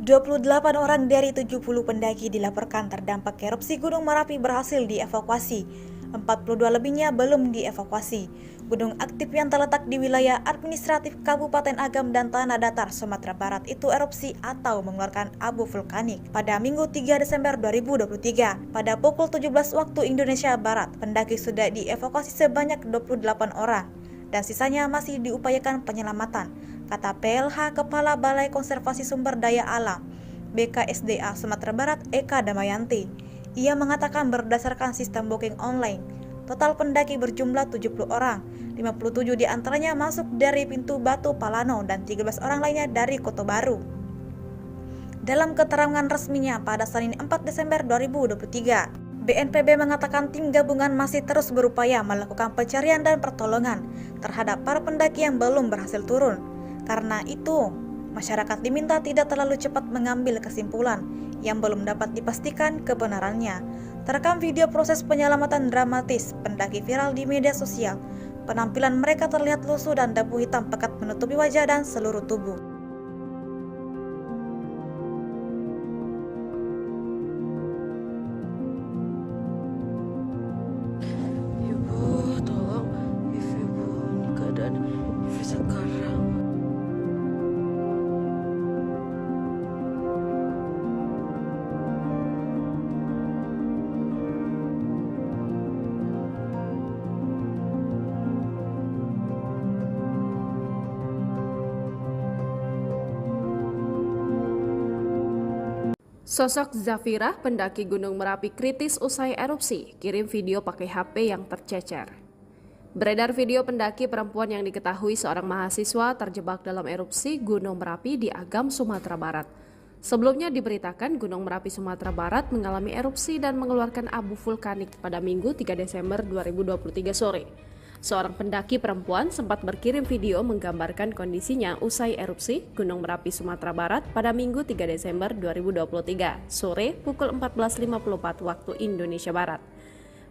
...28 orang dari 70 pendaki dilaporkan terdampak erupsi Gunung Merapi berhasil dievakuasi. 42 lebihnya belum dievakuasi. Gunung aktif yang terletak di wilayah administratif Kabupaten Agam dan Tanah Datar, Sumatera Barat itu erupsi atau mengeluarkan abu vulkanik pada Minggu 3 Desember 2023. Pada pukul 17 waktu Indonesia Barat, pendaki sudah dievakuasi sebanyak 28 orang dan sisanya masih diupayakan penyelamatan, kata PLH Kepala Balai Konservasi Sumber Daya Alam BKSDA Sumatera Barat Eka Damayanti. Ia mengatakan berdasarkan sistem booking online, total pendaki berjumlah 70 orang, 57 diantaranya masuk dari pintu Batu Palano dan 13 orang lainnya dari Kota Baru. Dalam keterangan resminya pada Senin 4 Desember 2023, BNPB mengatakan tim gabungan masih terus berupaya melakukan pencarian dan pertolongan terhadap para pendaki yang belum berhasil turun. Karena itu, masyarakat diminta tidak terlalu cepat mengambil kesimpulan yang belum dapat dipastikan kebenarannya. Terekam video proses penyelamatan dramatis pendaki viral di media sosial. Penampilan mereka terlihat lusuh dan debu hitam pekat menutupi wajah dan seluruh tubuh. Ibu, tolong, ibu keadaan sekarang. Sosok Zafira, pendaki Gunung Merapi kritis usai erupsi, kirim video pakai HP yang tercecer. Beredar video pendaki perempuan yang diketahui seorang mahasiswa terjebak dalam erupsi Gunung Merapi di Agam, Sumatera Barat. Sebelumnya diberitakan Gunung Merapi Sumatera Barat mengalami erupsi dan mengeluarkan abu vulkanik pada Minggu 3 Desember 2023 sore. Seorang pendaki perempuan sempat berkirim video menggambarkan kondisinya usai erupsi Gunung Merapi Sumatera Barat pada Minggu 3 Desember 2023 sore pukul 14.54 waktu Indonesia Barat.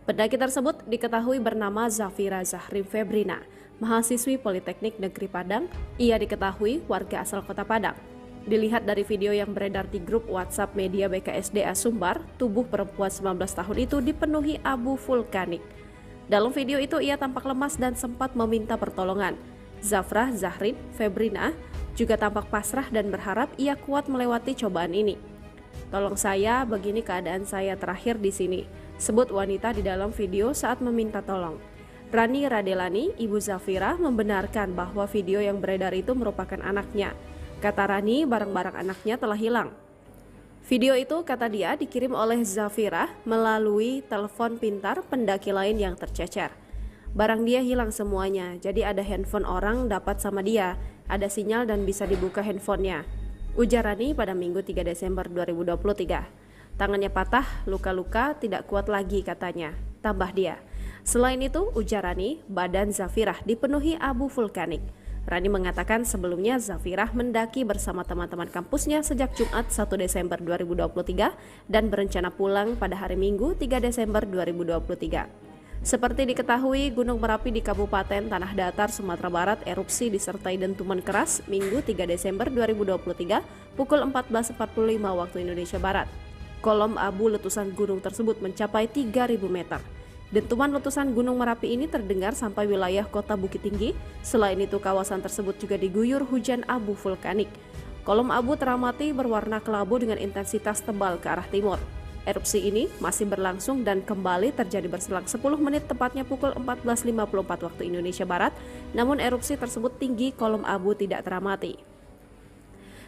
Pendaki tersebut diketahui bernama Zafira Zahrin Febrina, mahasiswi Politeknik Negeri Padang. Ia diketahui warga asal Kota Padang. Dilihat dari video yang beredar di grup WhatsApp media BKSDA Sumbar, tubuh perempuan 19 tahun itu dipenuhi abu vulkanik. Dalam video itu ia tampak lemas dan sempat meminta pertolongan. Zafra Zahrin Febrina juga tampak pasrah dan berharap ia kuat melewati cobaan ini. "Tolong saya, begini keadaan saya terakhir di sini," sebut wanita di dalam video saat meminta tolong. Rani Radelani, ibu Zafira, membenarkan bahwa video yang beredar itu merupakan anaknya. Kata Rani, barang-barang anaknya telah hilang. Video itu, kata dia, dikirim oleh Zafira melalui telepon pintar pendaki lain yang tercecer. Barang dia hilang semuanya, jadi ada handphone orang dapat sama dia, ada sinyal dan bisa dibuka handphonenya, ujar Rani pada Minggu 3 Desember 2023. Tangannya patah, luka-luka, tidak kuat lagi katanya, tambah dia. Selain itu, ujar Rani, badan Zafirah dipenuhi abu vulkanik. Rani mengatakan sebelumnya Zafirah mendaki bersama teman-teman kampusnya sejak Jumat 1 Desember 2023 dan berencana pulang pada hari Minggu 3 Desember 2023. Seperti diketahui, Gunung Merapi di Kabupaten Tanah Datar, Sumatera Barat erupsi disertai dentuman keras Minggu 3 Desember 2023 pukul 14.45 waktu Indonesia Barat. Kolom abu letusan gunung tersebut mencapai 3.000 meter. Dentuman letusan Gunung Merapi ini terdengar sampai wilayah kota Bukit Tinggi. Selain itu, kawasan tersebut juga diguyur hujan abu vulkanik. Kolom abu teramati berwarna kelabu dengan intensitas tebal ke arah timur. Erupsi ini masih berlangsung dan kembali terjadi berselang 10 menit tepatnya pukul 14.54 waktu Indonesia Barat. Namun erupsi tersebut tinggi, kolom abu tidak teramati.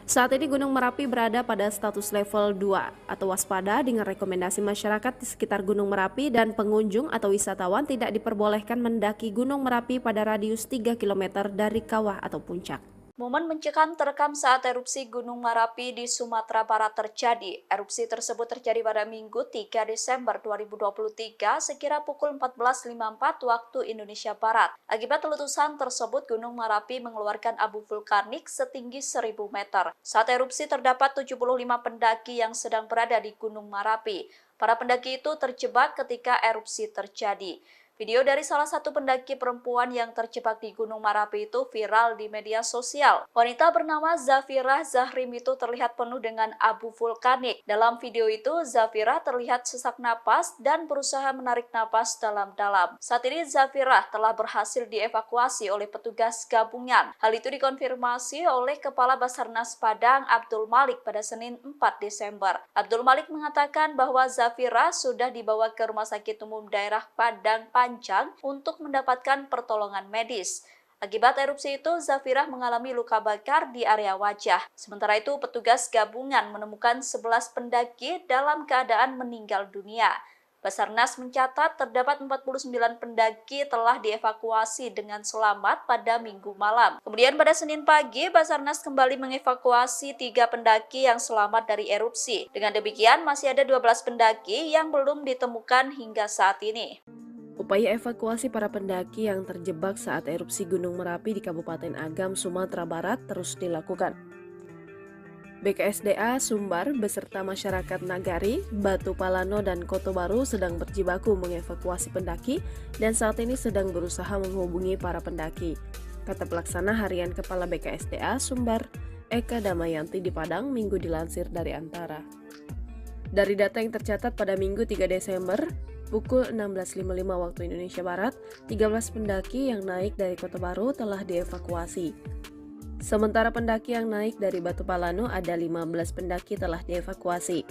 Saat ini Gunung Merapi berada pada status level 2 atau waspada dengan rekomendasi masyarakat di sekitar Gunung Merapi dan pengunjung atau wisatawan tidak diperbolehkan mendaki Gunung Merapi pada radius 3 km dari kawah atau puncak. Momen mencekam terekam saat erupsi Gunung Merapi di Sumatera Barat terjadi. Erupsi tersebut terjadi pada Minggu 3 Desember 2023 sekira pukul 14.54 waktu Indonesia Barat. Akibat letusan tersebut, Gunung Merapi mengeluarkan abu vulkanik setinggi 1.000 meter. Saat erupsi terdapat 75 pendaki yang sedang berada di Gunung Merapi. Para pendaki itu terjebak ketika erupsi terjadi. Video dari salah satu pendaki perempuan yang terjebak di Gunung Merapi itu viral di media sosial. Wanita bernama Zafirah Zahrim itu terlihat penuh dengan abu vulkanik. Dalam video itu, Zafirah terlihat sesak napas dan berusaha menarik napas dalam-dalam. Saat ini Zafirah telah berhasil dievakuasi oleh petugas gabungan. Hal itu dikonfirmasi oleh Kepala Basarnas Padang Abdul Malik pada Senin 4 Desember. Abdul Malik mengatakan bahwa Zafirah sudah dibawa ke Rumah Sakit Umum Daerah Padang Panjang untuk mendapatkan pertolongan medis. Akibat erupsi itu, Zafirah mengalami luka bakar di area wajah. Sementara itu, petugas gabungan menemukan 11 pendaki dalam keadaan meninggal dunia. Basarnas mencatat terdapat 49 pendaki telah dievakuasi dengan selamat pada Minggu malam. Kemudian pada Senin pagi, Basarnas kembali mengevakuasi 3 pendaki yang selamat dari erupsi. Dengan demikian, masih ada 12 pendaki yang belum ditemukan hingga saat ini. Upaya evakuasi para pendaki yang terjebak saat erupsi Gunung Merapi di Kabupaten Agam, Sumatera Barat terus dilakukan. BKSDA Sumbar beserta masyarakat Nagari, Batu Palano, dan Kota Baru sedang berjibaku mengevakuasi pendaki dan saat ini sedang berusaha menghubungi para pendaki, kata Pelaksana Harian Kepala BKSDA Sumbar, Eka Damayanti di Padang, Minggu dilansir dari Antara. Dari data yang tercatat pada Minggu 3 Desember, pukul 16.55 waktu Indonesia Barat, 13 pendaki yang naik dari Kota Baru telah dievakuasi. Sementara pendaki yang naik dari Batu Palano ada 15 pendaki telah dievakuasi.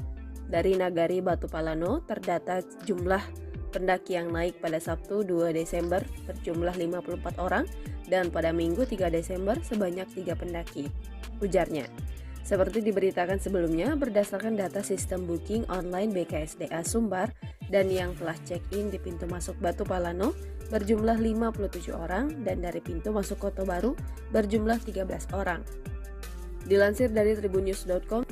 Dari Nagari Batu Palano terdata jumlah pendaki yang naik pada Sabtu 2 Desember berjumlah 54 orang dan pada Minggu 3 Desember sebanyak 3 pendaki, ujarnya. Seperti diberitakan sebelumnya, berdasarkan data sistem booking online BKSDA Sumbar dan yang telah check-in di pintu masuk Batu Palano berjumlah 57 orang dan dari pintu masuk Kota Baru berjumlah 13 orang. Dilansir dari tribunnews.com,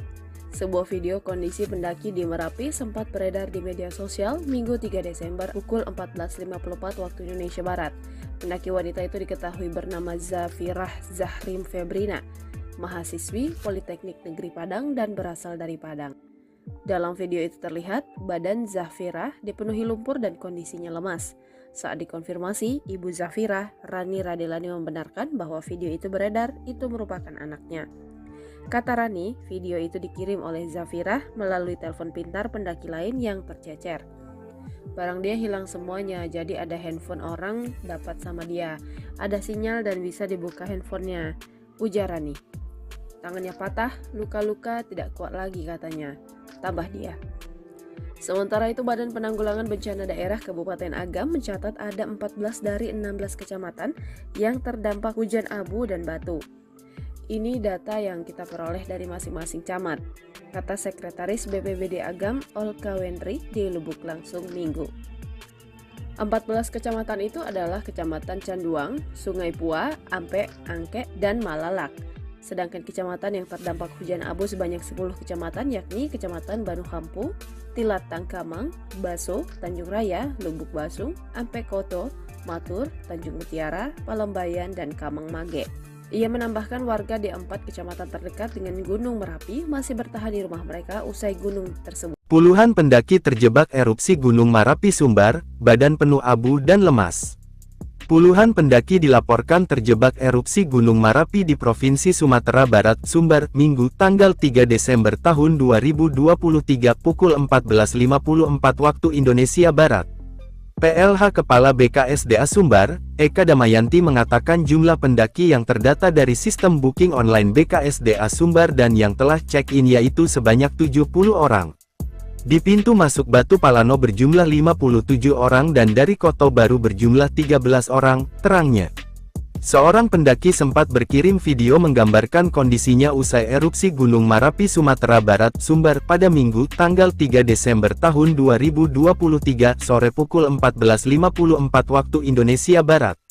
sebuah video kondisi pendaki di Merapi sempat beredar di media sosial Minggu 3 Desember pukul 14.54 waktu Indonesia Barat. Pendaki wanita itu diketahui bernama Zafirah Zahrim Febrina, mahasiswi Politeknik Negeri Padang dan berasal dari Padang. Dalam video itu terlihat badan Zafirah dipenuhi lumpur dan kondisinya lemas. Saat dikonfirmasi, ibu Zafirah, Rani Radelani, membenarkan bahwa video itu beredar itu merupakan anaknya. Kata Rani, video itu dikirim oleh Zafirah melalui telepon pintar pendaki lain yang tercecer. Barang dia hilang semuanya, jadi ada handphone orang dapat sama dia, ada sinyal dan bisa dibuka handphonenya, ujar Rani. Tangannya patah, luka-luka, tidak kuat lagi katanya, tambah dia. Sementara itu, Badan Penanggulangan Bencana Daerah Kabupaten Agam mencatat ada 14 dari 16 kecamatan yang terdampak hujan abu dan batu. Ini data yang kita peroleh dari masing-masing camat, kata Sekretaris BPBD Agam Olka Wendri di Lubuk Langsung Minggu. 14 kecamatan itu adalah Kecamatan Canduang, Sungai Pua, Ampe, Angke, dan Malalak. Sedangkan kecamatan yang terdampak hujan abu sebanyak 10 kecamatan yakni Kecamatan Banu Kampu, Tilat Tangkamang, Baso, Tanjung Raya, Lubuk Basung, Ampe Koto, Matur, Tanjung Mutiara, Palembayan, dan Kamang Mage. Ia menambahkan warga di 4 kecamatan terdekat dengan Gunung Merapi masih bertahan di rumah mereka usai gunung tersebut. Puluhan pendaki terjebak erupsi Gunung Merapi Sumbar, badan penuh abu dan lemas. Puluhan pendaki dilaporkan terjebak erupsi Gunung Merapi di Provinsi Sumatera Barat, Sumbar, Minggu, tanggal 3 Desember tahun 2023 pukul 14.54 waktu Indonesia Barat. PLH Kepala BKSDA Sumbar, Eka Damayanti mengatakan jumlah pendaki yang terdata dari sistem booking online BKSDA Sumbar dan yang telah check-in yaitu sebanyak 70 orang. Di pintu masuk Batu Palano berjumlah 57 orang dan dari Koto Baru berjumlah 13 orang, terangnya. Seorang pendaki sempat berkirim video menggambarkan kondisinya usai erupsi Gunung Merapi Sumatera Barat, Sumbar pada Minggu, tanggal 3 Desember tahun 2023, sore pukul 14.54 waktu Indonesia Barat.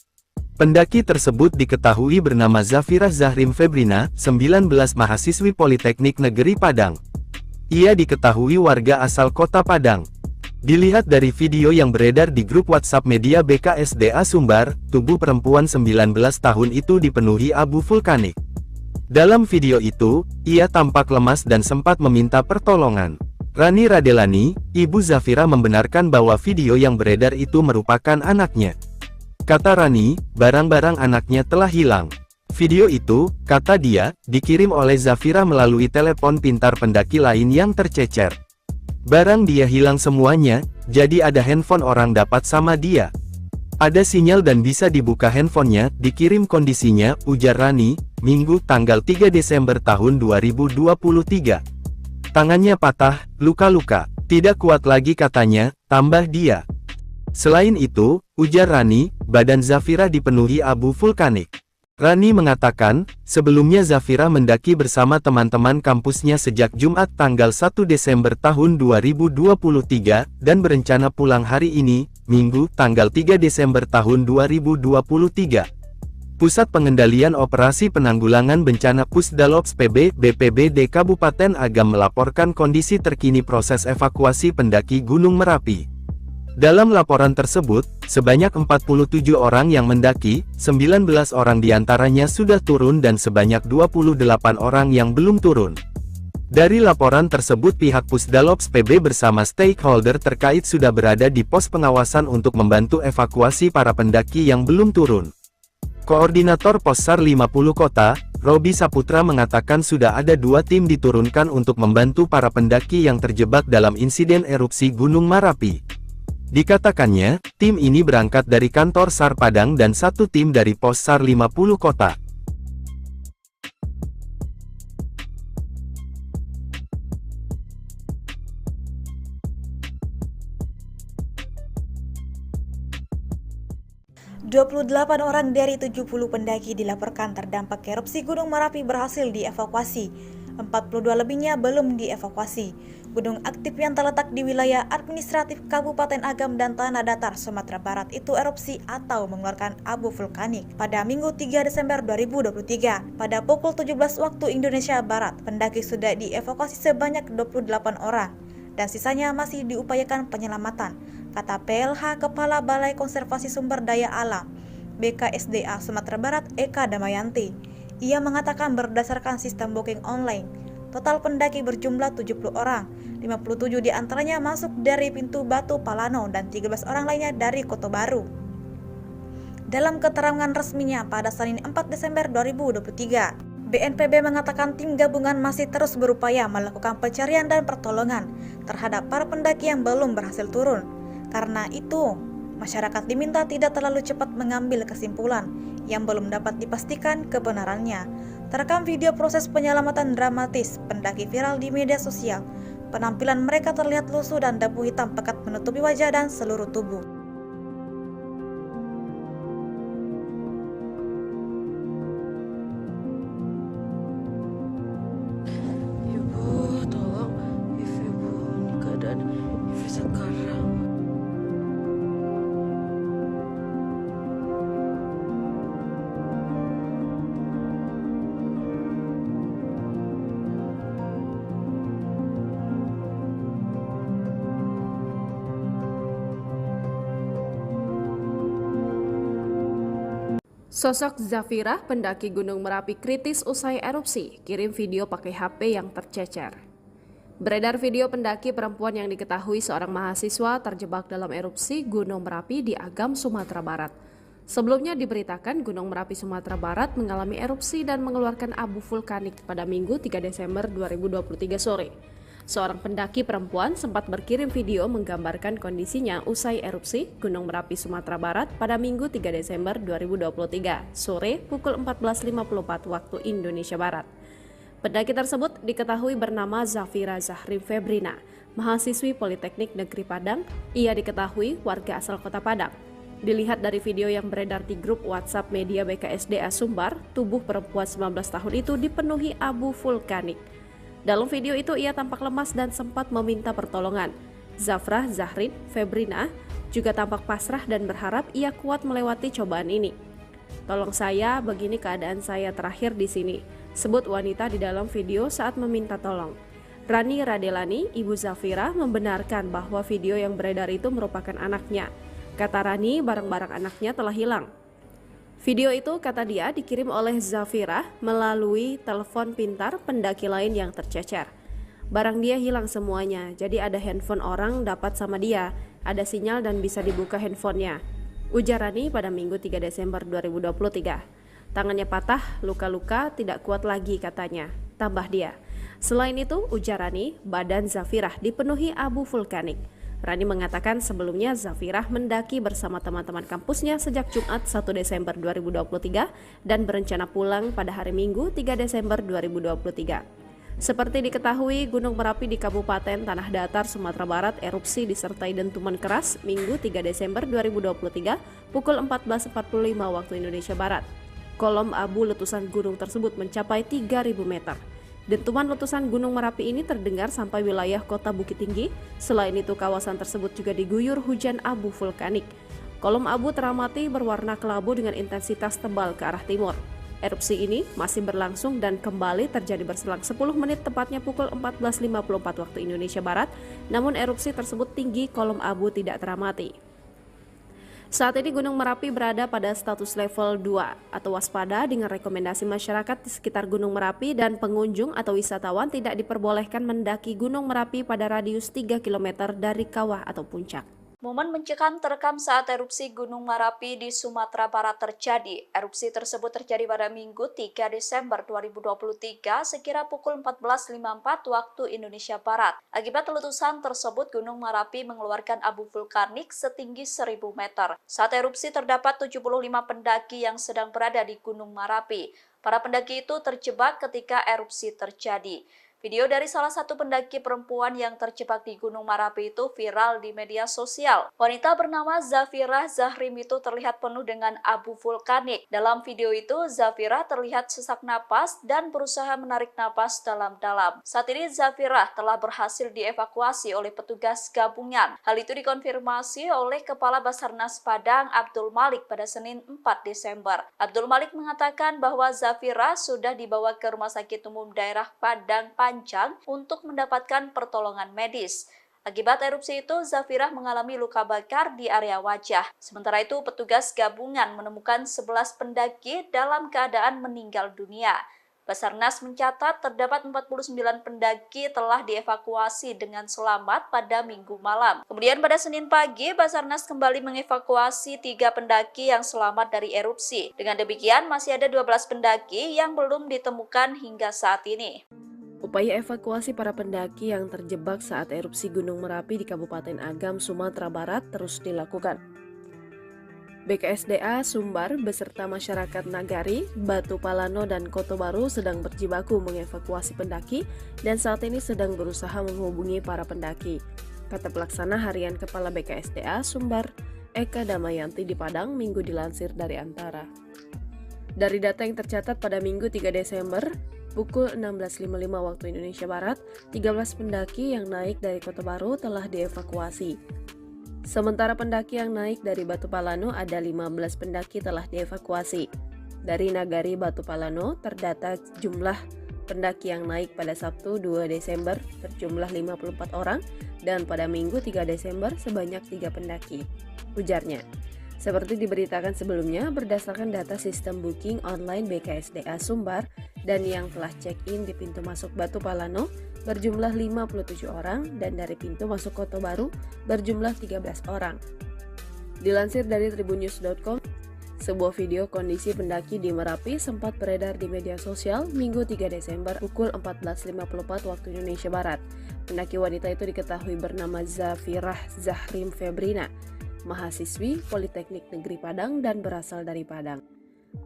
Pendaki tersebut diketahui bernama Zafira Zahrim Febrina, 19 mahasiswi Politeknik Negeri Padang. Ia diketahui warga asal Kota Padang. Dilihat dari video yang beredar di grup WhatsApp media BKSDA Sumbar, tubuh perempuan 19 tahun itu dipenuhi abu vulkanik. Dalam video itu, ia tampak lemas dan sempat meminta pertolongan. Rani Radelani, ibu Zafira membenarkan bahwa video yang beredar itu merupakan anaknya. Kata Rani, barang-barang anaknya telah hilang. Video itu, kata dia, dikirim oleh Zafira melalui telepon pintar pendaki lain yang tercecer. Barang dia hilang semuanya, jadi ada handphone orang dapat sama dia. Ada sinyal dan bisa dibuka handphonenya, dikirim kondisinya, ujar Rani, Minggu tanggal 3 Desember tahun 2023. Tangannya patah, luka-luka, tidak kuat lagi katanya, tambah dia. Selain itu, ujar Rani, badan Zafira dipenuhi abu vulkanik. Rani mengatakan, sebelumnya Zafira mendaki bersama teman-teman kampusnya sejak Jumat tanggal 1 Desember tahun 2023, dan berencana pulang hari ini, Minggu, tanggal 3 Desember tahun 2023. Pusat Pengendalian Operasi Penanggulangan Bencana Pusdalops PB, BPBD Kabupaten Agam melaporkan kondisi terkini proses evakuasi pendaki Gunung Merapi. Dalam laporan tersebut, sebanyak 47 orang yang mendaki, 19 orang diantaranya sudah turun dan sebanyak 28 orang yang belum turun. Dari laporan tersebut pihak Pusdalops PB bersama stakeholder terkait sudah berada di pos pengawasan untuk membantu evakuasi para pendaki yang belum turun. Koordinator Possar 50 Kota, Robi Saputra mengatakan sudah ada 2 tim diturunkan untuk membantu para pendaki yang terjebak dalam insiden erupsi Gunung Merapi. Dikatakannya, tim ini berangkat dari kantor SAR Padang dan 1 tim dari Pos SAR 50 Kota. ...28 orang dari 70 pendaki dilaporkan terdampak erupsi Gunung Merapi berhasil dievakuasi. 42 lebihnya belum dievakuasi. Gunung aktif yang terletak di wilayah administratif Kabupaten Agam dan Tanah Datar, Sumatera Barat itu erupsi atau mengeluarkan abu vulkanik pada Minggu 3 Desember 2023. Pada pukul 17 waktu Indonesia Barat, pendaki sudah dievakuasi sebanyak 28 orang dan sisanya masih diupayakan penyelamatan, kata PLH Kepala Balai Konservasi Sumber Daya Alam BKSDA Sumatera Barat, Eka Damayanti. Ia mengatakan berdasarkan sistem booking online, total pendaki berjumlah 70 orang, 57 diantaranya masuk dari pintu Batu Palano dan 13 orang lainnya dari Koto Baru. Dalam keterangan resminya pada Senin 4 Desember 2023, BNPB mengatakan tim gabungan masih terus berupaya melakukan pencarian dan pertolongan terhadap para pendaki yang belum berhasil turun. Karena itu, masyarakat diminta tidak terlalu cepat mengambil kesimpulan yang belum dapat dipastikan kebenarannya. Terekam video proses penyelamatan dramatis pendaki viral di media sosial. Penampilan mereka terlihat lusuh dan debu hitam pekat menutupi wajah dan seluruh tubuh. Ibu, tolong, ibu ini keadaan ibu sekarang. Sosok Zafirah, pendaki Gunung Merapi kritis usai erupsi, kirim video pakai HP yang tercecer. Beredar video pendaki perempuan yang diketahui seorang mahasiswa terjebak dalam erupsi Gunung Merapi di Agam, Sumatera Barat. Sebelumnya diberitakan Gunung Merapi Sumatera Barat mengalami erupsi dan mengeluarkan abu vulkanik pada Minggu 3 Desember 2023 sore. Seorang pendaki perempuan sempat berkirim video menggambarkan kondisinya usai erupsi Gunung Merapi Sumatera Barat pada Minggu 3 Desember 2023 sore pukul 14.54 waktu Indonesia Barat. Pendaki tersebut diketahui bernama Zafirah Zahrim Febrina, mahasiswi Politeknik Negeri Padang. Ia diketahui warga asal Kota Padang. Dilihat dari video yang beredar di grup WhatsApp media BKSDA Sumbar, tubuh perempuan 19 tahun itu dipenuhi abu vulkanik. Dalam video itu ia tampak lemas dan sempat meminta pertolongan. Zafirah Zahrim Febrina juga tampak pasrah dan berharap ia kuat melewati cobaan ini. "Tolong saya, begini keadaan saya terakhir di sini," sebut wanita di dalam video saat meminta tolong. Rani Radelani, ibu Zafirah, membenarkan bahwa video yang beredar itu merupakan anaknya. Kata Rani, barang-barang anaknya telah hilang. Video itu, kata dia, dikirim oleh Zafirah melalui telepon pintar pendaki lain yang tercecer. Barang dia hilang semuanya, jadi ada handphone orang dapat sama dia, ada sinyal dan bisa dibuka handphonenya, ujar Rani pada Minggu 3 Desember 2023. Tangannya patah, luka-luka, tidak kuat lagi katanya, tambah dia. Selain itu, ujar Rani, badan Zafirah dipenuhi abu vulkanik. Rani mengatakan sebelumnya Zafirah mendaki bersama teman-teman kampusnya sejak Jumat 1 Desember 2023 dan berencana pulang pada hari Minggu 3 Desember 2023. Seperti diketahui, Gunung Merapi di Kabupaten Tanah Datar, Sumatera Barat erupsi disertai dentuman keras Minggu 3 Desember 2023 pukul 14.45 waktu Indonesia Barat. Kolom abu letusan gunung tersebut mencapai 3.000 meter. Dentuman letusan Gunung Merapi ini terdengar sampai wilayah kota Bukit Tinggi. Selain itu, kawasan tersebut juga diguyur hujan abu vulkanik. Kolom abu teramati berwarna kelabu dengan intensitas tebal ke arah timur. Erupsi ini masih berlangsung dan kembali terjadi berselang 10 menit tepatnya pukul 14.54 waktu Indonesia Barat. Namun erupsi tersebut tinggi, kolom abu tidak teramati. Saat ini Gunung Merapi berada pada status level 2 atau waspada dengan rekomendasi masyarakat di sekitar Gunung Merapi dan pengunjung atau wisatawan tidak diperbolehkan mendaki Gunung Merapi pada radius 3 km dari kawah atau puncak. Momen mencekam terekam saat erupsi Gunung Merapi di Sumatera Barat terjadi. Erupsi tersebut terjadi pada Minggu 3 Desember 2023 sekira pukul 14.54 waktu Indonesia Barat. Akibat letusan tersebut, Gunung Merapi mengeluarkan abu vulkanik setinggi 1.000 meter. Saat erupsi terdapat 75 pendaki yang sedang berada di Gunung Merapi. Para pendaki itu terjebak ketika erupsi terjadi. Video dari salah satu pendaki perempuan yang terjebak di Gunung Merapi itu viral di media sosial. Wanita bernama Zafirah Zahrim itu terlihat penuh dengan abu vulkanik. Dalam video itu, Zafirah terlihat sesak napas dan berusaha menarik napas dalam-dalam. Saat ini Zafirah telah berhasil dievakuasi oleh petugas gabungan. Hal itu dikonfirmasi oleh Kepala Basarnas Padang Abdul Malik pada Senin 4 Desember. Abdul Malik mengatakan bahwa Zafirah sudah dibawa ke Rumah Sakit Umum Daerah Padang Panjang untuk mendapatkan pertolongan medis. Akibat erupsi itu, Zafirah mengalami luka bakar di area wajah. Sementara itu, petugas gabungan menemukan 11 pendaki dalam keadaan meninggal dunia. Basarnas mencatat terdapat 49 pendaki telah dievakuasi dengan selamat pada Minggu malam. Kemudian pada Senin pagi, Basarnas kembali mengevakuasi 3 pendaki yang selamat dari erupsi. Dengan demikian, masih ada 12 pendaki yang belum ditemukan hingga saat ini. Upaya evakuasi para pendaki yang terjebak saat erupsi Gunung Merapi di Kabupaten Agam, Sumatera Barat terus dilakukan. BKSDA Sumbar beserta masyarakat Nagari, Batu Palano, dan Koto Baru sedang berjibaku mengevakuasi pendaki dan saat ini sedang berusaha menghubungi para pendaki, kata Pelaksana Harian Kepala BKSDA Sumbar, Eka Damayanti di Padang, Minggu dilansir dari Antara. Dari data yang tercatat pada Minggu 3 Desember, pukul 16.55 waktu Indonesia Barat, 13 pendaki yang naik dari Koto Baru telah dievakuasi. Sementara pendaki yang naik dari Batu Palano ada 15 pendaki telah dievakuasi. Dari Nagari Batu Palano terdata jumlah pendaki yang naik pada Sabtu 2 Desember berjumlah 54 orang dan pada Minggu 3 Desember sebanyak 3 pendaki, ujarnya. Seperti diberitakan sebelumnya, berdasarkan data sistem booking online BKSDA Sumbar dan yang telah check-in di pintu masuk Batu Palano berjumlah 57 orang dan dari pintu masuk Kota Baru berjumlah 13 orang. Dilansir dari tribunnews.com, sebuah video kondisi pendaki di Merapi sempat beredar di media sosial Minggu 3 Desember pukul 14.54 waktu Indonesia Barat. Pendaki wanita itu diketahui bernama Zafirah Zahrim Febrina, mahasiswi Politeknik Negeri Padang dan berasal dari Padang.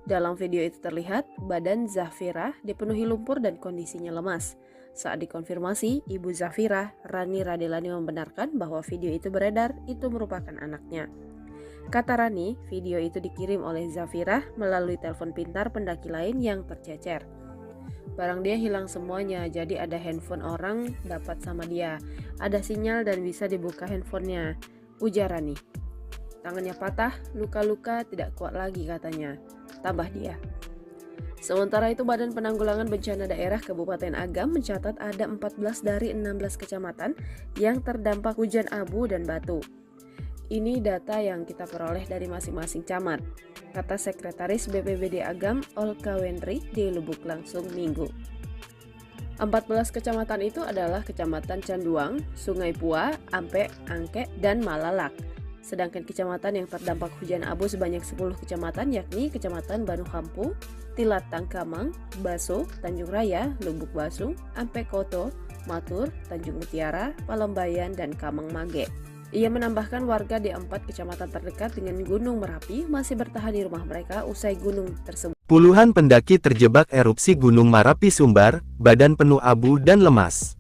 Dalam video itu terlihat badan Zafirah dipenuhi lumpur dan kondisinya lemas. Saat dikonfirmasi, ibu Zafirah, Rani Radelani, membenarkan bahwa video itu beredar itu merupakan anaknya. Kata Rani, video itu dikirim oleh Zafirah melalui telepon pintar pendaki lain yang tercecer. Barang dia hilang semuanya, jadi ada handphone orang dapat sama dia. Ada sinyal dan bisa dibuka handphonenya, ujar Rani. Tangannya patah, luka-luka tidak kuat lagi katanya, tambah dia. Sementara itu, Badan Penanggulangan Bencana Daerah Kabupaten Agam mencatat ada 14 dari 16 kecamatan yang terdampak hujan abu dan batu. Ini data yang kita peroleh dari masing-masing camat, kata Sekretaris BPBD Agam Olka Wendri di Lubuk Langsung Minggu. 14 kecamatan itu adalah Kecamatan Canduang, Sungai Pua, Ampe, Angke, dan Malalak. Sedangkan kecamatan yang terdampak hujan abu sebanyak 10 kecamatan yakni Kecamatan Banu Hampu, Tilat Tangkamang, Baso, Tanjung Raya, Lubuk Basung, Ampe Koto, Matur, Tanjung Mutiara, Palembayan, dan Kamang Mage. Ia menambahkan warga di 4 kecamatan terdekat dengan Gunung Merapi masih bertahan di rumah mereka usai gunung tersebut. Puluhan pendaki terjebak erupsi Gunung Merapi Sumbar, badan penuh abu dan lemas.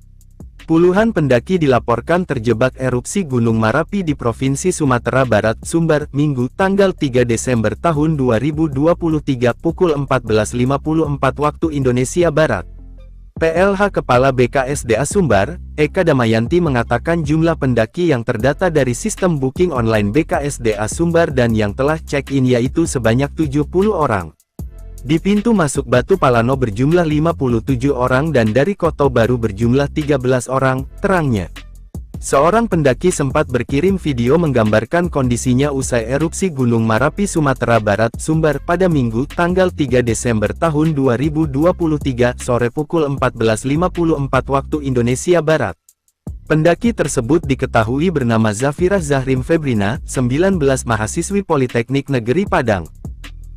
Puluhan pendaki dilaporkan terjebak erupsi Gunung Merapi di Provinsi Sumatera Barat, Sumbar, Minggu, tanggal 3 Desember tahun 2023 pukul 14.54 waktu Indonesia Barat. PLH Kepala BKSDA Sumbar, Eka Damayanti mengatakan jumlah pendaki yang terdata dari sistem booking online BKSDA Sumbar dan yang telah check-in yaitu sebanyak 70 orang. Di pintu masuk Batu Palano berjumlah 57 orang dan dari Kota Baru berjumlah 13 orang, terangnya. Seorang pendaki sempat berkirim video menggambarkan kondisinya usai erupsi Gunung Merapi Sumatera Barat, Sumbar pada Minggu, tanggal 3 Desember tahun 2023, sore pukul 14.54 waktu Indonesia Barat. Pendaki tersebut diketahui bernama Zafirah Zahrim Febrina, 19 mahasiswi Politeknik Negeri Padang.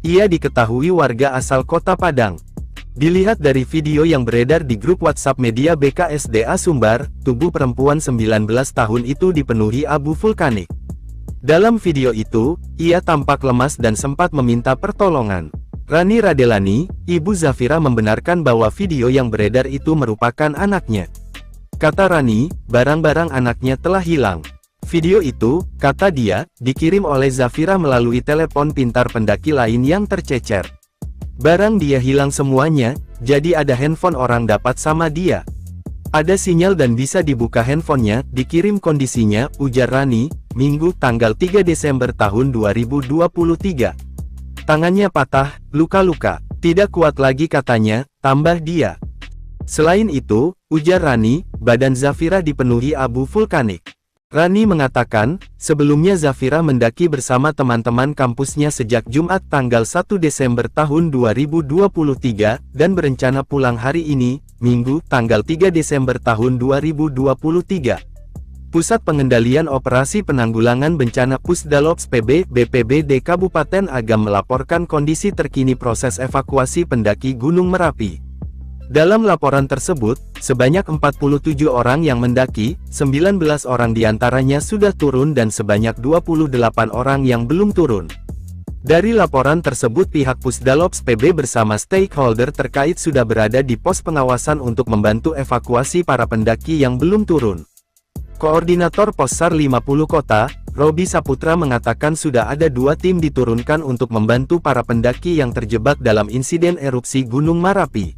Ia diketahui warga asal Kota Padang. Dilihat dari video yang beredar di grup WhatsApp media BKSDA Sumbar, tubuh perempuan 19 tahun itu dipenuhi abu vulkanik. Dalam video itu, ia tampak lemas dan sempat meminta pertolongan. Rani Radelani, ibu Zafirah, membenarkan bahwa video yang beredar itu merupakan anaknya. Kata Rani, barang-barang anaknya telah hilang. Video itu, kata dia, dikirim oleh Zafirah melalui telepon pintar pendaki lain yang tercecer. Barang dia hilang semuanya, jadi ada handphone orang dapat sama dia. Ada sinyal dan bisa dibuka handphonenya, dikirim kondisinya, ujar Rani, Minggu tanggal 3 Desember tahun 2023. Tangannya patah, luka-luka, tidak kuat lagi katanya, tambah dia. Selain itu, ujar Rani, badan Zafirah dipenuhi abu vulkanik. Rani mengatakan, sebelumnya Zafirah mendaki bersama teman-teman kampusnya sejak Jumat tanggal 1 Desember tahun 2023, dan berencana pulang hari ini, Minggu, tanggal 3 Desember tahun 2023. Pusat Pengendalian Operasi Penanggulangan Bencana Pusdalops PB, BPBD Kabupaten Agam melaporkan kondisi terkini proses evakuasi pendaki Gunung Merapi. Dalam laporan tersebut, sebanyak 47 orang yang mendaki, 19 orang diantaranya sudah turun dan sebanyak 28 orang yang belum turun. Dari laporan tersebut pihak Pusdalops PB bersama stakeholder terkait sudah berada di pos pengawasan untuk membantu evakuasi para pendaki yang belum turun. Koordinator Possar 50 Kota, Robi Saputra mengatakan sudah ada 2 tim diturunkan untuk membantu para pendaki yang terjebak dalam insiden erupsi Gunung Merapi.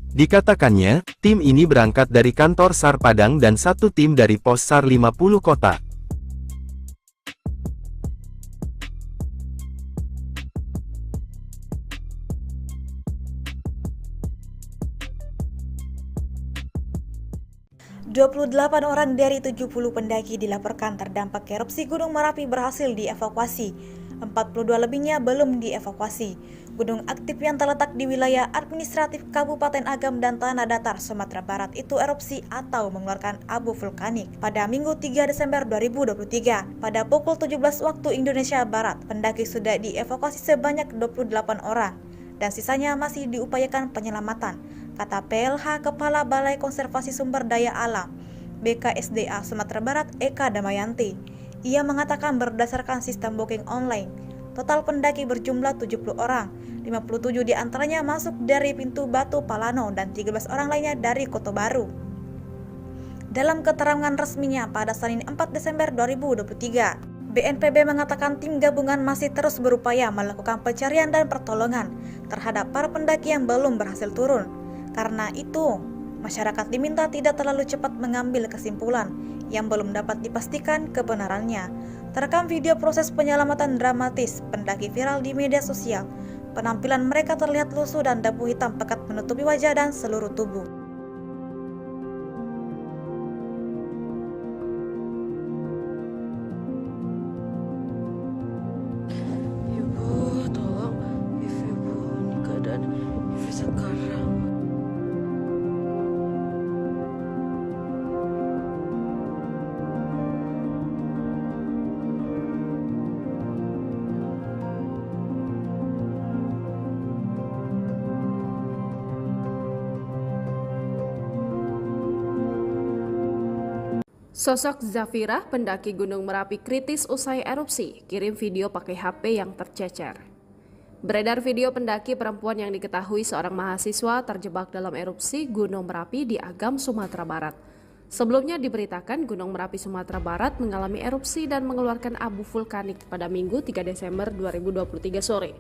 Dikatakannya, tim ini berangkat dari kantor SAR Padang dan 1 tim dari Pos SAR 50 Kota. ...28 orang dari 70 pendaki dilaporkan terdampak erupsi Gunung Merapi berhasil dievakuasi. 42 lebihnya belum dievakuasi. Gunung aktif yang terletak di wilayah administratif Kabupaten Agam dan Tanah Datar, Sumatera Barat itu erupsi atau mengeluarkan abu vulkanik pada Minggu 3 Desember 2023. Pada pukul 17 waktu Indonesia Barat, pendaki sudah dievakuasi sebanyak 28 orang dan sisanya masih diupayakan penyelamatan, kata PLH Kepala Balai Konservasi Sumber Daya Alam BKSDA Sumatera Barat Eka Damayanti. Ia mengatakan berdasarkan sistem booking online, total pendaki berjumlah 70 orang, 57 diantaranya masuk dari pintu Batu Palano dan 13 orang lainnya dari Kota Baru. Dalam keterangan resminya pada Senin 4 Desember 2023, BNPB mengatakan tim gabungan masih terus berupaya melakukan pencarian dan pertolongan terhadap para pendaki yang belum berhasil turun. Karena itu, masyarakat diminta tidak terlalu cepat mengambil kesimpulan yang belum dapat dipastikan kebenarannya. Terekam video proses penyelamatan dramatis pendaki viral di media sosial. Penampilan mereka terlihat lusuh dan debu hitam pekat menutupi wajah dan seluruh tubuh. Ibu, tolong. Ibu, ini keadaan Ibu sekarang. Sosok Zafirah, pendaki Gunung Merapi kritis usai erupsi, kirim video pakai HP yang tercecer. Beredar video pendaki perempuan yang diketahui seorang mahasiswa terjebak dalam erupsi Gunung Merapi di Agam, Sumatera Barat. Sebelumnya diberitakan Gunung Merapi Sumatera Barat mengalami erupsi dan mengeluarkan abu vulkanik pada Minggu 3 Desember 2023 sore.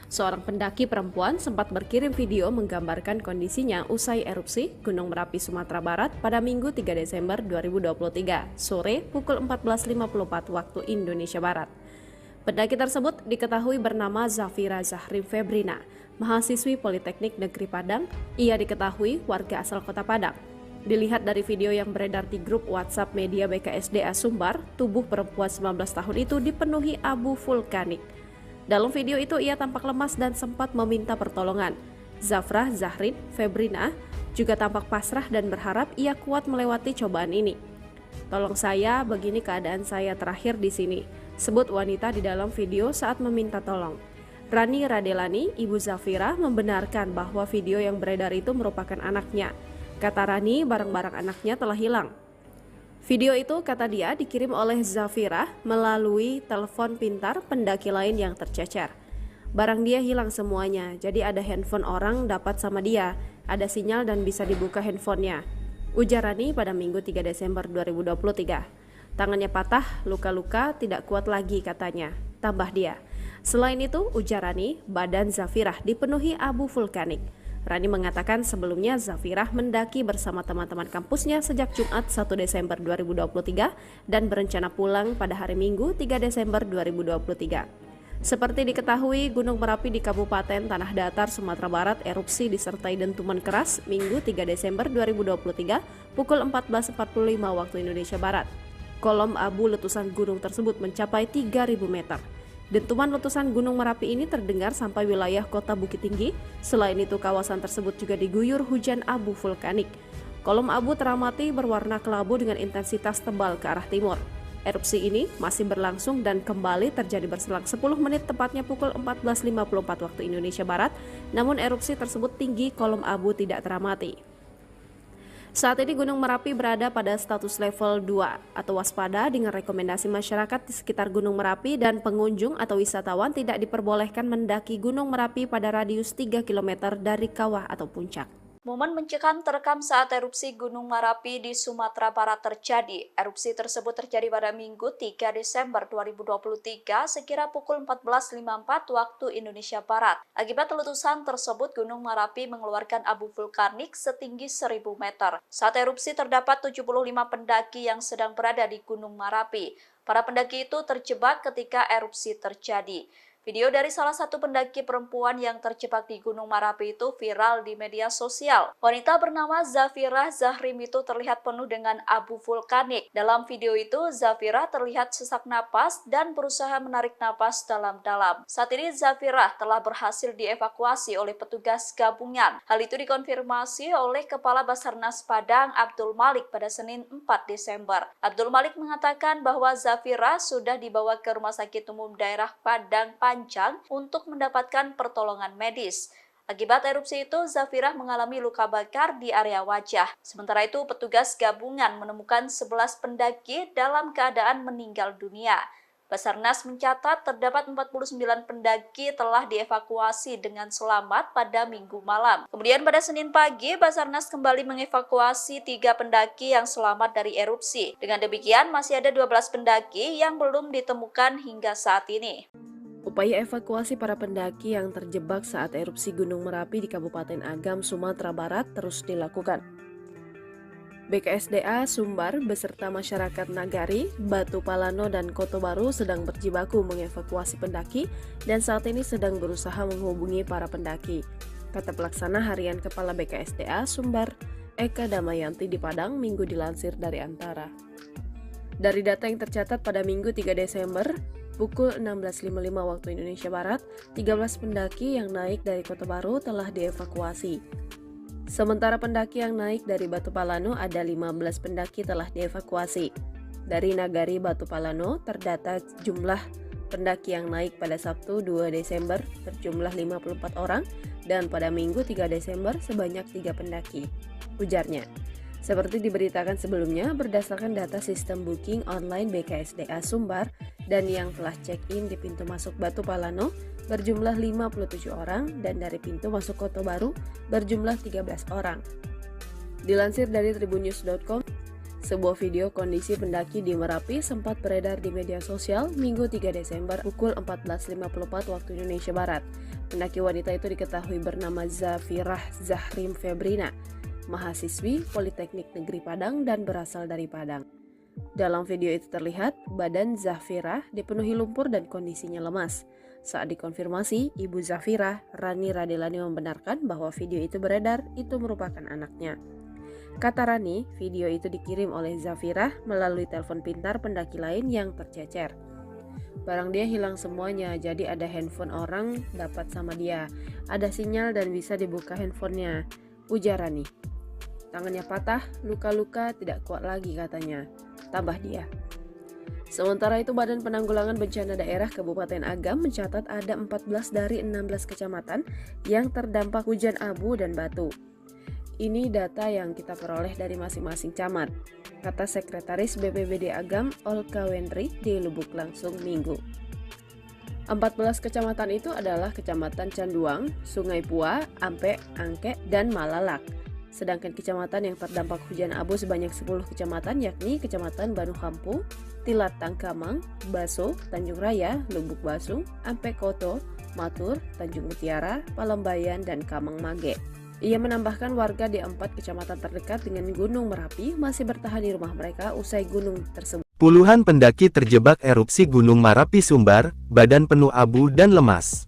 Seorang pendaki perempuan sempat berkirim video menggambarkan kondisinya usai erupsi Gunung Merapi Sumatera Barat pada Minggu 3 Desember 2023 sore pukul 14.54 waktu Indonesia Barat. Pendaki tersebut diketahui bernama Zafirah Zahrin Febrina, mahasiswi Politeknik Negeri Padang. Ia diketahui warga asal Kota Padang. Dilihat dari video yang beredar di grup WhatsApp media BKSDA Sumbar, tubuh perempuan 19 tahun itu dipenuhi abu vulkanik. Dalam video itu ia tampak lemas dan sempat meminta pertolongan. Zafirah Zahrin Febrina juga tampak pasrah dan berharap ia kuat melewati cobaan ini. "Tolong saya, begini keadaan saya terakhir di sini," sebut wanita di dalam video saat meminta tolong. Rani Radelani, ibu Zafirah, membenarkan bahwa video yang beredar itu merupakan anaknya. Kata Rani, barang-barang anaknya telah hilang. Video itu, kata dia, dikirim oleh Zafirah melalui telepon pintar pendaki lain yang tercecer. Barang dia hilang semuanya, jadi ada handphone orang dapat sama dia, ada sinyal dan bisa dibuka handphonenya, ujar Rani pada Minggu 3 Desember 2023. Tangannya patah, luka-luka, tidak kuat lagi katanya, tambah dia. Selain itu, ujar Rani, badan Zafirah dipenuhi abu vulkanik. Rani mengatakan sebelumnya Zafirah mendaki bersama teman-teman kampusnya sejak Jumat 1 Desember 2023 dan berencana pulang pada hari Minggu 3 Desember 2023. Seperti diketahui, Gunung Merapi di Kabupaten Tanah Datar, Sumatera Barat erupsi disertai dentuman keras Minggu 3 Desember 2023 pukul 14.45 waktu Indonesia Barat. Kolom abu letusan gunung tersebut mencapai 3.000 meter. Dentuman letusan Gunung Merapi ini terdengar sampai wilayah Kota Bukit Tinggi. Selain itu, kawasan tersebut juga diguyur hujan abu vulkanik. Kolom abu teramati berwarna kelabu dengan intensitas tebal ke arah timur. Erupsi ini masih berlangsung dan kembali terjadi berselang 10 menit tepatnya pukul 14.54 waktu Indonesia Barat. Namun erupsi tersebut tinggi, kolom abu tidak teramati. Saat ini Gunung Merapi berada pada status level 2 atau waspada dengan rekomendasi masyarakat di sekitar Gunung Merapi dan pengunjung atau wisatawan tidak diperbolehkan mendaki Gunung Merapi pada radius 3 km dari kawah atau puncak. Momen mencekam terekam saat erupsi Gunung Merapi di Sumatera Barat terjadi. Erupsi tersebut terjadi pada Minggu 3 Desember 2023 sekira pukul 14.54 waktu Indonesia Barat. Akibat letusan tersebut, Gunung Merapi mengeluarkan abu vulkanik setinggi 1.000 meter. Saat erupsi terdapat 75 pendaki yang sedang berada di Gunung Merapi. Para pendaki itu terjebak ketika erupsi terjadi. Video dari salah satu pendaki perempuan yang terjebak di Gunung Marapi itu viral di media sosial. Wanita bernama Zafirah Zahrim itu terlihat penuh dengan abu vulkanik. Dalam video itu, Zafirah terlihat sesak napas dan berusaha menarik napas dalam-dalam. Saat ini Zafirah telah berhasil dievakuasi oleh petugas gabungan. Hal itu dikonfirmasi oleh Kepala Basarnas Padang Abdul Malik pada Senin 4 Desember. Abdul Malik mengatakan bahwa Zafirah sudah dibawa ke Rumah Sakit Umum Daerah Padang Panjang untuk mendapatkan pertolongan medis. Akibat erupsi itu, Zafirah mengalami luka bakar di area wajah. Sementara itu, petugas gabungan menemukan 11 pendaki dalam keadaan meninggal dunia. Basarnas mencatat terdapat 49 pendaki telah dievakuasi dengan selamat pada Minggu malam. Kemudian pada Senin pagi, Basarnas kembali mengevakuasi 3 pendaki yang selamat dari erupsi. Dengan demikian, masih ada 12 pendaki yang belum ditemukan hingga saat ini. Upaya evakuasi para pendaki yang terjebak saat erupsi Gunung Merapi di Kabupaten Agam, Sumatera Barat terus dilakukan. BKSDA Sumbar beserta masyarakat Nagari, Batu Palano, dan Koto Baru sedang berjibaku mengevakuasi pendaki dan saat ini sedang berusaha menghubungi para pendaki, kata Pelaksana Harian Kepala BKSDA Sumbar, Eka Damayanti di Padang, Minggu dilansir dari Antara. Dari data yang tercatat pada Minggu 3 Desember, pukul 16.55 waktu Indonesia Barat, 13 pendaki yang naik dari Koto Baru telah dievakuasi. Sementara pendaki yang naik dari Batu Palano ada 15 pendaki telah dievakuasi. Dari Nagari Batu Palano terdata jumlah pendaki yang naik pada Sabtu 2 Desember berjumlah 54 orang dan pada Minggu 3 Desember sebanyak 3 pendaki, ujarnya. Seperti diberitakan sebelumnya, berdasarkan data sistem booking online BKSDA Sumbar dan yang telah check-in di pintu masuk Batu Palano berjumlah 57 orang dan dari pintu masuk Koto Baru berjumlah 13 orang. Dilansir dari tribunnews.com, sebuah video kondisi pendaki di Merapi sempat beredar di media sosial Minggu 3 Desember pukul 14.54 waktu Indonesia Barat. Pendaki wanita itu diketahui bernama Zafirah Zahrim Febrina, mahasiswi Politeknik Negeri Padang dan berasal dari Padang. Dalam video itu terlihat badan Zafirah dipenuhi lumpur dan kondisinya lemas. Saat dikonfirmasi, ibu Zafirah, Rani Radelani, membenarkan bahwa video itu beredar itu merupakan anaknya. Kata Rani, video itu dikirim oleh Zafirah melalui telepon pintar pendaki lain yang tercecer. Barang dia hilang semuanya, jadi ada handphone orang dapat sama dia. Ada sinyal dan bisa dibuka handphonenya, ujar Rani. Tangannya patah, luka-luka tidak kuat lagi katanya, tambah dia. Sementara itu, Badan Penanggulangan Bencana Daerah Kabupaten Agam mencatat ada 14 dari 16 kecamatan yang terdampak hujan abu dan batu. Ini data yang kita peroleh dari masing-masing camat, kata Sekretaris BPBD Agam Olka Wendri di Lubuk Langsung Minggu. 14 kecamatan itu adalah Kecamatan Canduang, Sungai Pua, Ampe, Angke, dan Malalak. Sedangkan kecamatan yang terdampak hujan abu sebanyak 10 kecamatan yakni Kecamatan Banu Kampung, Tilat Tangkamang, Baso, Tanjung Raya, Lubuk Basung, Ampe Koto, Matur, Tanjung Mutiara, Palembayan, dan Kamang Mage. Ia menambahkan warga di 4 kecamatan terdekat dengan Gunung Merapi masih bertahan di rumah mereka usai gunung tersebut. Puluhan pendaki terjebak erupsi Gunung Marapi Sumbar, badan penuh abu dan lemas.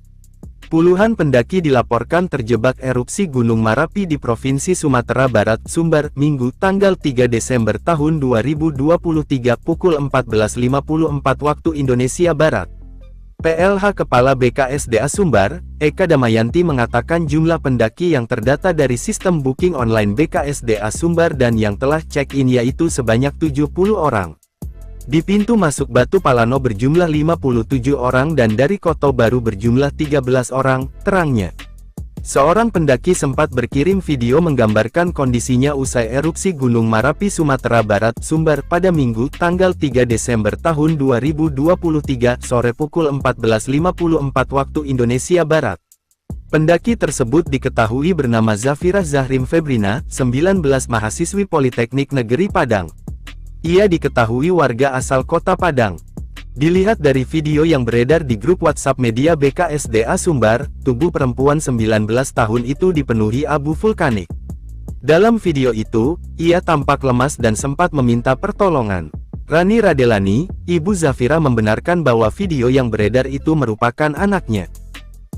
Puluhan pendaki dilaporkan terjebak erupsi Gunung Marapi di Provinsi Sumatera Barat, Sumbar, Minggu, tanggal 3 Desember tahun 2023 pukul 14.54 waktu Indonesia Barat. PLH Kepala BKSDA Sumbar, Eka Damayanti mengatakan jumlah pendaki yang terdata dari sistem booking online BKSDA Sumbar dan yang telah check-in yaitu sebanyak 70 orang. Di pintu masuk Batu Palano berjumlah 57 orang dan dari Koto Baru berjumlah 13 orang, terangnya. Seorang pendaki sempat berkirim video menggambarkan kondisinya usai erupsi Gunung Marapi Sumatera Barat, Sumbar pada Minggu, tanggal 3 Desember tahun 2023, sore pukul 14.54 waktu Indonesia Barat. Pendaki tersebut diketahui bernama Zafirah Zahrim Febrina, 19 mahasiswi Politeknik Negeri Padang. Ia diketahui warga asal Kota Padang. Dilihat dari video yang beredar di grup WhatsApp media BKSDA Sumbar, tubuh perempuan 19 tahun itu dipenuhi abu vulkanik. Dalam video itu, ia tampak lemas dan sempat meminta pertolongan. Rani Radelani, ibu Zafira membenarkan bahwa video yang beredar itu merupakan anaknya.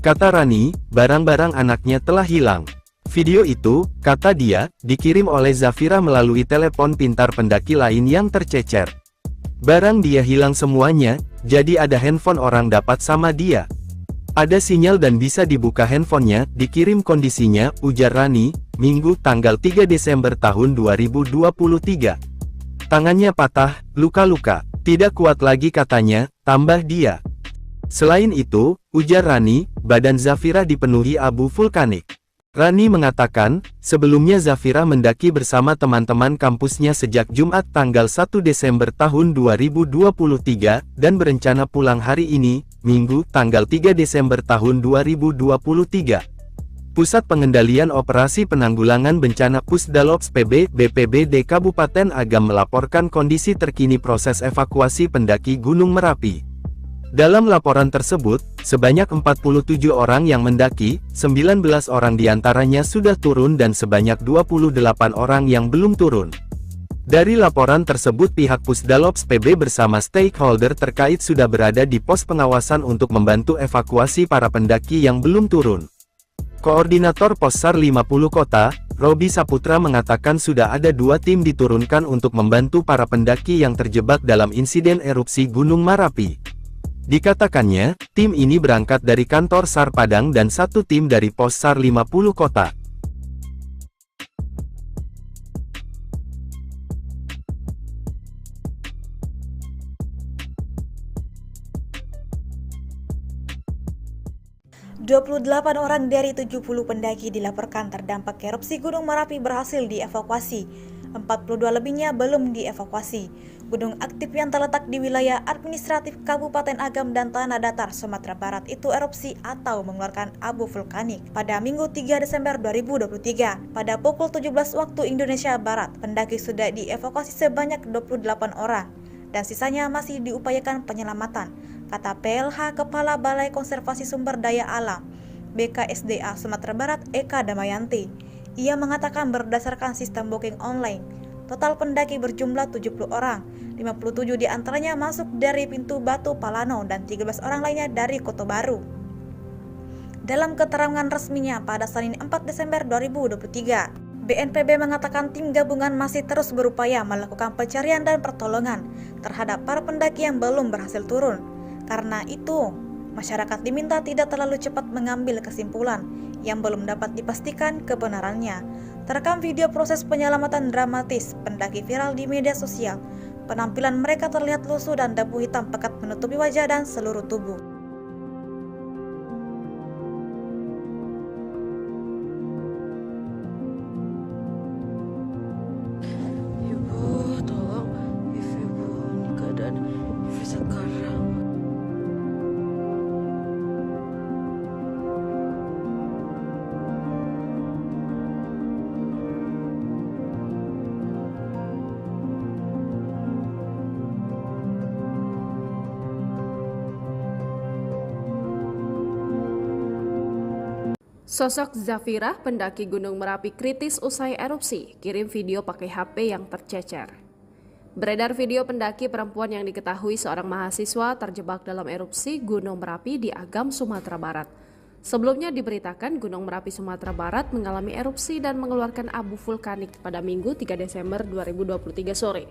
Kata Rani, barang-barang anaknya telah hilang. Video itu, kata dia, dikirim oleh Zafira melalui telepon pintar pendaki lain yang tercecer. Barang dia hilang semuanya, jadi ada handphone orang dapat sama dia. Ada sinyal dan bisa dibuka handphonenya, dikirim kondisinya, ujar Rani, Minggu tanggal 3 Desember tahun 2023. Tangannya patah, luka-luka, tidak kuat lagi katanya, tambah dia. Selain itu, ujar Rani, badan Zafira dipenuhi abu vulkanik. Rani mengatakan, sebelumnya Zafira mendaki bersama teman-teman kampusnya sejak Jumat tanggal 1 Desember tahun 2023, dan berencana pulang hari ini, Minggu tanggal 3 Desember tahun 2023. Pusat Pengendalian Operasi Penanggulangan Bencana Pusdalops PB BPBD Kabupaten Agam melaporkan kondisi terkini proses evakuasi pendaki Gunung Merapi. Dalam laporan tersebut, sebanyak 47 orang yang mendaki, 19 orang diantaranya sudah turun dan sebanyak 28 orang yang belum turun. Dari laporan tersebut pihak Pusdalops PB bersama stakeholder terkait sudah berada di pos pengawasan untuk membantu evakuasi para pendaki yang belum turun. Koordinator Possar 50 Kota, Robi Saputra mengatakan sudah ada 2 tim diturunkan untuk membantu para pendaki yang terjebak dalam insiden erupsi Gunung Merapi. Dikatakannya, tim ini berangkat dari kantor SAR Padang dan 1 tim dari Possar 50 Kota. ...28 orang dari 70 pendaki dilaporkan terdampak erupsi Gunung Merapi berhasil dievakuasi. 42 lebihnya belum dievakuasi. Gunung aktif yang terletak di wilayah administratif Kabupaten Agam dan Tanah Datar, Sumatera Barat itu erupsi atau mengeluarkan abu vulkanik pada Minggu 3 Desember 2023. Pada pukul 17 waktu Indonesia Barat, pendaki sudah dievakuasi sebanyak 28 orang dan sisanya masih diupayakan penyelamatan, kata PLH Kepala Balai Konservasi Sumber Daya Alam BKSDA Sumatera Barat Eka Damayanti. Ia mengatakan berdasarkan sistem booking online, total pendaki berjumlah 70 orang, 57 diantaranya masuk dari pintu Batu Palano dan 13 orang lainnya dari Kota Baru. Dalam keterangan resminya pada Senin 4 Desember 2023, BNPB mengatakan tim gabungan masih terus berupaya melakukan pencarian dan pertolongan terhadap para pendaki yang belum berhasil turun. Karena itu, masyarakat diminta tidak terlalu cepat mengambil kesimpulan yang belum dapat dipastikan kebenarannya. Terekam video proses penyelamatan dramatis pendaki viral di media sosial. Penampilan mereka terlihat lusuh dan debu hitam pekat menutupi wajah dan seluruh tubuh. Ibu, tolong. Ibu, ini keadaan Ibu sekarang. Sosok Zafira, pendaki Gunung Merapi kritis usai erupsi, kirim video pakai HP yang tercecer. Beredar video pendaki perempuan yang diketahui seorang mahasiswa terjebak dalam erupsi Gunung Merapi di Agam, Sumatera Barat. Sebelumnya diberitakan Gunung Merapi Sumatera Barat mengalami erupsi dan mengeluarkan abu vulkanik pada Minggu 3 Desember 2023 sore.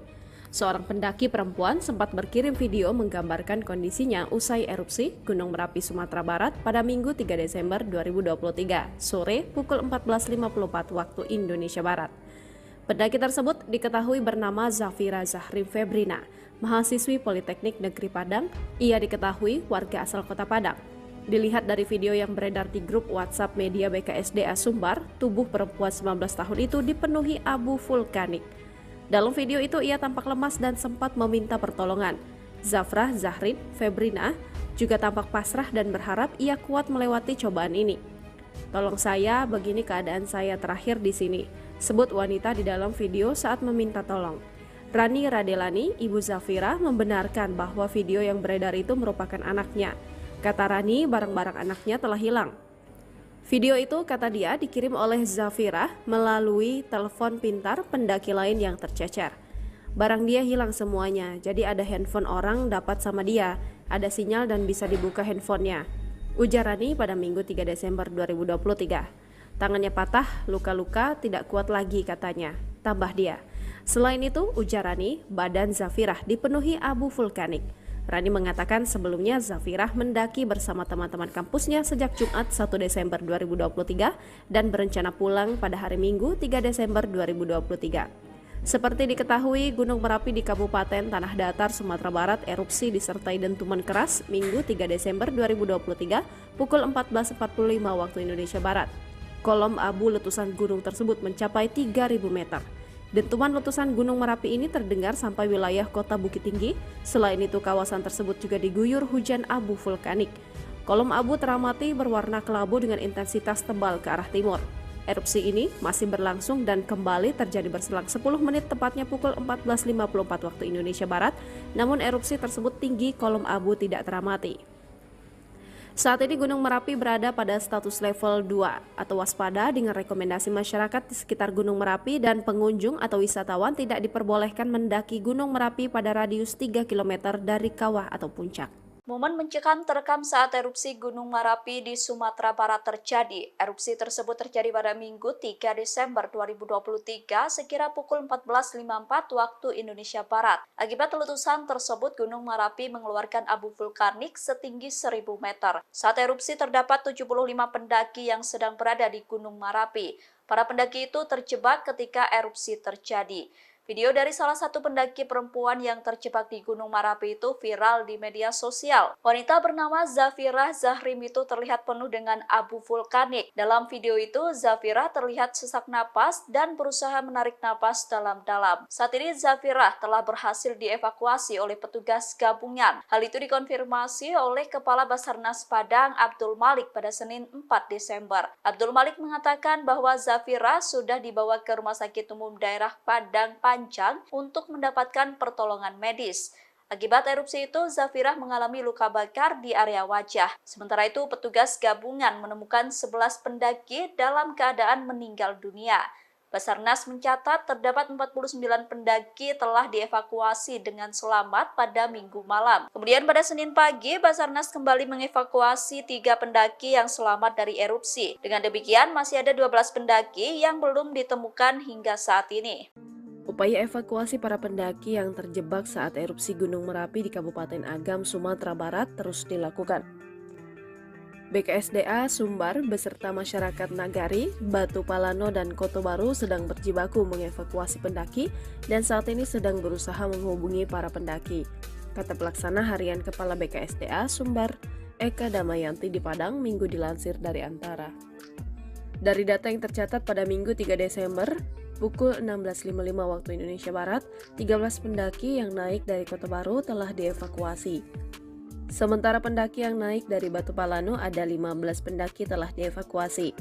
Seorang pendaki perempuan sempat berkirim video menggambarkan kondisinya usai erupsi Gunung Merapi Sumatera Barat pada Minggu 3 Desember 2023 sore pukul 14.54 waktu Indonesia Barat. Pendaki tersebut diketahui bernama Zafira Zahrin Febrina, mahasiswi Politeknik Negeri Padang. Ia diketahui warga asal Kota Padang. Dilihat dari video yang beredar di grup WhatsApp media BKSDA Sumbar, tubuh perempuan 19 tahun itu dipenuhi abu vulkanik. Dalam video itu ia tampak lemas dan sempat meminta pertolongan. Zafra Zahrin Febrina juga tampak pasrah dan berharap ia kuat melewati cobaan ini. "Tolong saya, begini keadaan saya terakhir di sini," sebut wanita di dalam video saat meminta tolong. Rani Radelani, ibu Zafira, membenarkan bahwa video yang beredar itu merupakan anaknya. Kata Rani, barang-barang anaknya telah hilang. Video itu, kata dia, dikirim oleh Zafira melalui telepon pintar pendaki lain yang tercecer. Barang dia hilang semuanya, jadi ada handphone orang dapat sama dia, ada sinyal dan bisa dibuka handphonenya, ujar Rani pada Minggu 3 Desember 2023. Tangannya patah, luka-luka, tidak kuat lagi katanya, tambah dia. Selain itu, ujar Rani, badan Zafirah dipenuhi abu vulkanik. Rani mengatakan sebelumnya Zafirah mendaki bersama teman-teman kampusnya sejak Jumat 1 Desember 2023 dan berencana pulang pada hari Minggu 3 Desember 2023. Seperti diketahui, Gunung Merapi di Kabupaten Tanah Datar, Sumatera Barat erupsi disertai dentuman keras Minggu 3 Desember 2023 pukul 14.45 waktu Indonesia Barat. Kolom abu letusan gunung tersebut mencapai 3.000 meter. Dentuman letusan Gunung Merapi ini terdengar sampai wilayah kota Bukit Tinggi. Selain itu, kawasan tersebut juga diguyur hujan abu vulkanik. Kolom abu teramati berwarna kelabu dengan intensitas tebal ke arah timur. Erupsi ini masih berlangsung dan kembali terjadi berselang 10 menit tepatnya pukul 14.54 waktu Indonesia Barat, namun erupsi tersebut tinggi, kolom abu tidak teramati. Saat ini Gunung Merapi berada pada status level 2 atau waspada dengan rekomendasi masyarakat di sekitar Gunung Merapi dan pengunjung atau wisatawan tidak diperbolehkan mendaki Gunung Merapi pada radius 3 km dari kawah atau puncak. Momen mencekam terekam saat erupsi Gunung Merapi di Sumatera Barat terjadi. Erupsi tersebut terjadi pada Minggu 3 Desember 2023 sekira pukul 14.54 waktu Indonesia Barat. Akibat letusan tersebut, Gunung Merapi mengeluarkan abu vulkanik setinggi 1.000 meter. Saat erupsi terdapat 75 pendaki yang sedang berada di Gunung Merapi. Para pendaki itu terjebak ketika erupsi terjadi. Video dari salah satu pendaki perempuan yang terjebak di Gunung Merapi itu viral di media sosial. Wanita bernama Zafirah Zahrim itu terlihat penuh dengan abu vulkanik. Dalam video itu, Zafirah terlihat sesak napas dan berusaha menarik napas dalam-dalam. Saat ini Zafirah telah berhasil dievakuasi oleh petugas gabungan. Hal itu dikonfirmasi oleh Kepala Basarnas Padang Abdul Malik pada Senin 4 Desember. Abdul Malik mengatakan bahwa Zafirah sudah dibawa ke Rumah Sakit Umum Daerah Padang Panjang untuk mendapatkan pertolongan medis. Akibat erupsi itu, Zafirah mengalami luka bakar di area wajah. Sementara itu, petugas gabungan menemukan 11 pendaki dalam keadaan meninggal dunia. Basarnas mencatat terdapat 49 pendaki telah dievakuasi dengan selamat pada Minggu malam. Kemudian pada Senin pagi, Basarnas kembali mengevakuasi 3 pendaki yang selamat dari erupsi. Dengan demikian, masih ada 12 pendaki yang belum ditemukan hingga saat ini. Upaya evakuasi para pendaki yang terjebak saat erupsi Gunung Merapi di Kabupaten Agam, Sumatera Barat terus dilakukan. BKSDA Sumbar beserta masyarakat Nagari, Batu Palano, dan Koto Baru sedang berjibaku mengevakuasi pendaki dan saat ini sedang berusaha menghubungi para pendaki, kata Pelaksana Harian Kepala BKSDA Sumbar, Eka Damayanti di Padang, Minggu dilansir dari Antara. Dari data yang tercatat pada Minggu 3 Desember, pukul 16.55 waktu Indonesia Barat, 13 pendaki yang naik dari Kota Baru telah dievakuasi. Sementara pendaki yang naik dari Batu Palano ada 15 pendaki telah dievakuasi.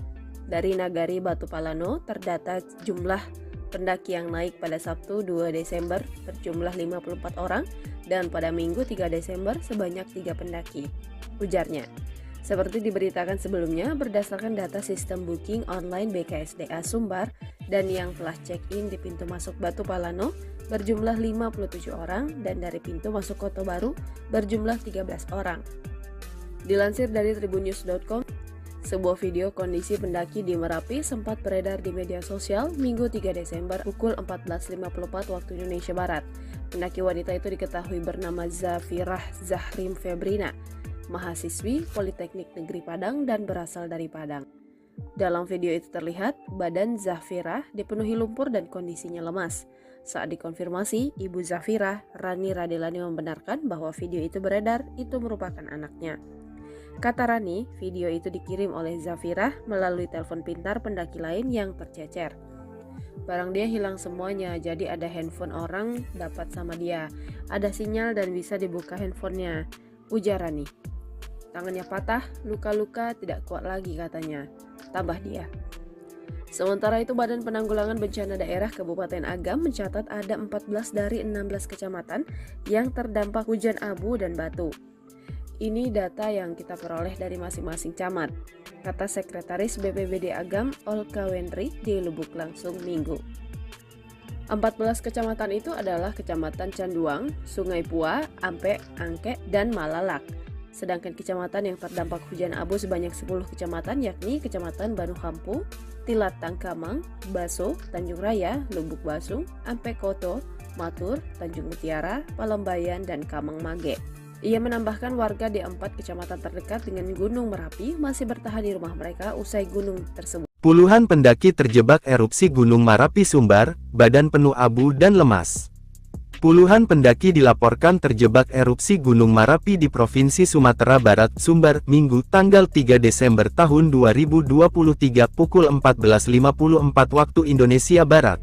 Dari Nagari Batu Palano terdata jumlah pendaki yang naik pada Sabtu 2 Desember berjumlah 54 orang dan pada Minggu 3 Desember sebanyak 3 pendaki, ujarnya. Seperti diberitakan sebelumnya, berdasarkan data sistem booking online BKSDA Sumbar dan yang telah check-in di pintu masuk Batu Palano berjumlah 57 orang dan dari pintu masuk Kota Baru berjumlah 13 orang. Dilansir dari tribunnews.com, sebuah video kondisi pendaki di Merapi sempat beredar di media sosial Minggu 3 Desember pukul 14.54 waktu Indonesia Barat. Pendaki wanita itu diketahui bernama Zafirah Zahrim Febrina, mahasiswi Politeknik Negeri Padang dan berasal dari Padang. Dalam video itu terlihat badan Zafirah dipenuhi lumpur dan kondisinya lemas. Saat dikonfirmasi, ibu Zafirah, Rani Radelani, membenarkan bahwa video itu beredar itu merupakan anaknya. Kata Rani, video itu dikirim oleh Zafirah melalui telepon pintar pendaki lain yang tercecer. Barang dia hilang semuanya, jadi ada handphone orang dapat sama dia, ada sinyal dan bisa dibuka handphonenya, ujar Rani. Tangannya patah, luka-luka, tidak kuat lagi katanya, tambah dia. Sementara itu, Badan Penanggulangan Bencana Daerah Kabupaten Agam mencatat ada 14 dari 16 kecamatan yang terdampak hujan abu dan batu. Ini data yang kita peroleh dari masing-masing camat, kata Sekretaris BPBD Agam Olka Wendri di Lubuk Langsung Minggu. 14 kecamatan itu adalah Kecamatan Canduang, Sungai Pua, Ampe, Angke, dan Malalak. Sedangkan kecamatan yang terdampak hujan abu sebanyak 10 kecamatan yakni Kecamatan Banu Kampu, Tilat Tangkamang, Baso, Tanjung Raya, Lubuk Basung, Ampe Koto, Matur, Tanjung Mutiara, Palembayan, dan Kamang Mage. Ia menambahkan warga di 4 kecamatan terdekat dengan Gunung Merapi masih bertahan di rumah mereka usai gunung tersebut. Puluhan pendaki terjebak erupsi Gunung Merapi Sumbar, badan penuh abu dan lemas. Puluhan pendaki dilaporkan terjebak erupsi Gunung Merapi di Provinsi Sumatera Barat, Sumbar, Minggu, tanggal 3 Desember tahun 2023 pukul 14.54 waktu Indonesia Barat.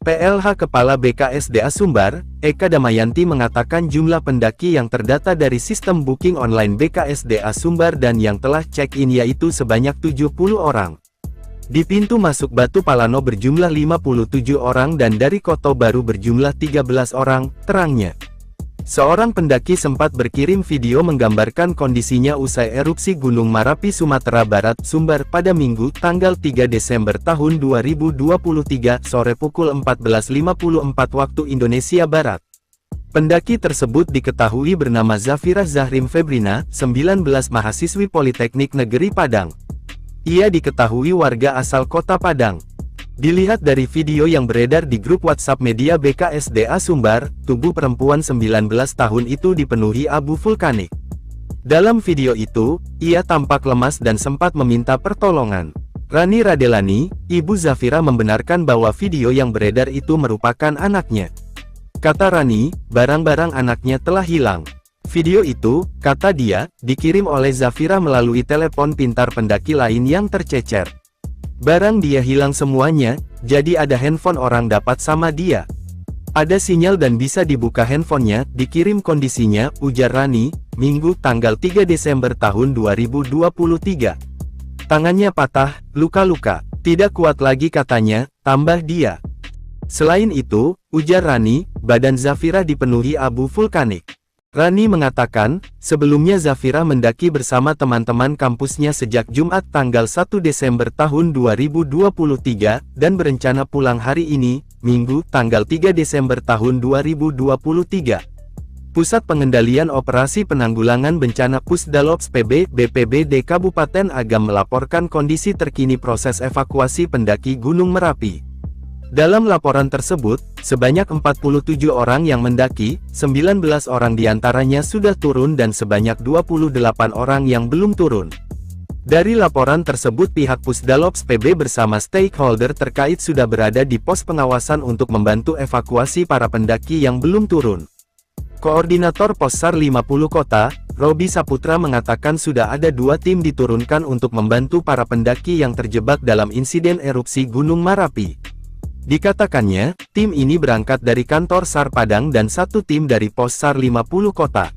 PLH Kepala BKSDA Sumbar, Eka Damayanti mengatakan jumlah pendaki yang terdata dari sistem booking online BKSDA Sumbar dan yang telah check-in yaitu sebanyak 70 orang. Di pintu masuk Batu Palano berjumlah 57 orang dan dari Koto Baru berjumlah 13 orang, terangnya. Seorang pendaki sempat berkirim video menggambarkan kondisinya usai erupsi Gunung Merapi Sumatera Barat, Sumbar pada Minggu, tanggal 3 Desember tahun 2023, sore pukul 14.54 waktu Indonesia Barat. Pendaki tersebut diketahui bernama Zafira Zahrim Febrina, 19 mahasiswi Politeknik Negeri Padang. Ia diketahui warga asal Kota Padang. Dilihat dari video yang beredar di grup WhatsApp media BKSDA Sumbar, tubuh perempuan 19 tahun itu dipenuhi abu vulkanik. Dalam video itu, ia tampak lemas dan sempat meminta pertolongan. Rani Radelani, ibu Zafira membenarkan bahwa video yang beredar itu merupakan anaknya. Kata Rani, barang-barang anaknya telah hilang. Video itu, kata dia, dikirim oleh Zafira melalui telepon pintar pendaki lain yang tercecer. Barang dia hilang semuanya, jadi ada handphone orang dapat sama dia. Ada sinyal dan bisa dibuka handphonenya, dikirim kondisinya, ujar Rani, Minggu tanggal 3 Desember tahun 2023. Tangannya patah, luka-luka, tidak kuat lagi katanya, tambah dia. Selain itu, ujar Rani, badan Zafira dipenuhi abu vulkanik. Rani mengatakan, sebelumnya Zafira mendaki bersama teman-teman kampusnya sejak Jumat tanggal 1 Desember tahun 2023, dan berencana pulang hari ini, Minggu, tanggal 3 Desember tahun 2023. Pusat Pengendalian Operasi Penanggulangan Bencana Pusdalops PB, BPBD Kabupaten Agam melaporkan kondisi terkini proses evakuasi pendaki Gunung Merapi. Dalam laporan tersebut, sebanyak 47 orang yang mendaki, 19 orang diantaranya sudah turun dan sebanyak 28 orang yang belum turun. Dari laporan tersebut pihak Pusdalops PB bersama stakeholder terkait sudah berada di pos pengawasan untuk membantu evakuasi para pendaki yang belum turun. Koordinator Possar 50 Kota, Robi Saputra mengatakan sudah ada 2 tim diturunkan untuk membantu para pendaki yang terjebak dalam insiden erupsi Gunung Merapi. Dikatakannya, tim ini berangkat dari kantor SAR Padang dan 1 tim dari Pos SAR 50 Kota.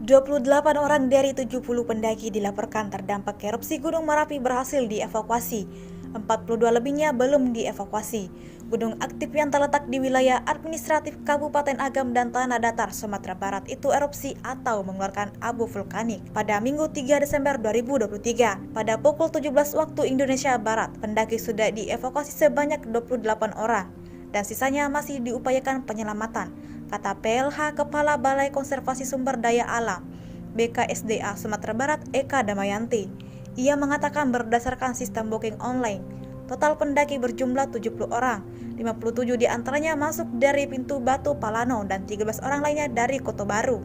...28 orang dari 70 pendaki dilaporkan terdampak erupsi Gunung Merapi berhasil dievakuasi. 42 lebihnya belum dievakuasi. Gunung aktif yang terletak di wilayah administratif Kabupaten Agam dan Tanah Datar, Sumatera Barat itu erupsi atau mengeluarkan abu vulkanik pada Minggu 3 Desember 2023. Pada pukul 17 waktu Indonesia Barat, pendaki sudah dievakuasi sebanyak 28 orang dan sisanya masih diupayakan penyelamatan, kata PLH Kepala Balai Konservasi Sumber Daya Alam BKSDA Sumatera Barat, Eka Damayanti. Ia mengatakan berdasarkan sistem booking online, total pendaki berjumlah 70 orang, 57 diantaranya masuk dari pintu Batu Palano dan 13 orang lainnya dari Koto Baru.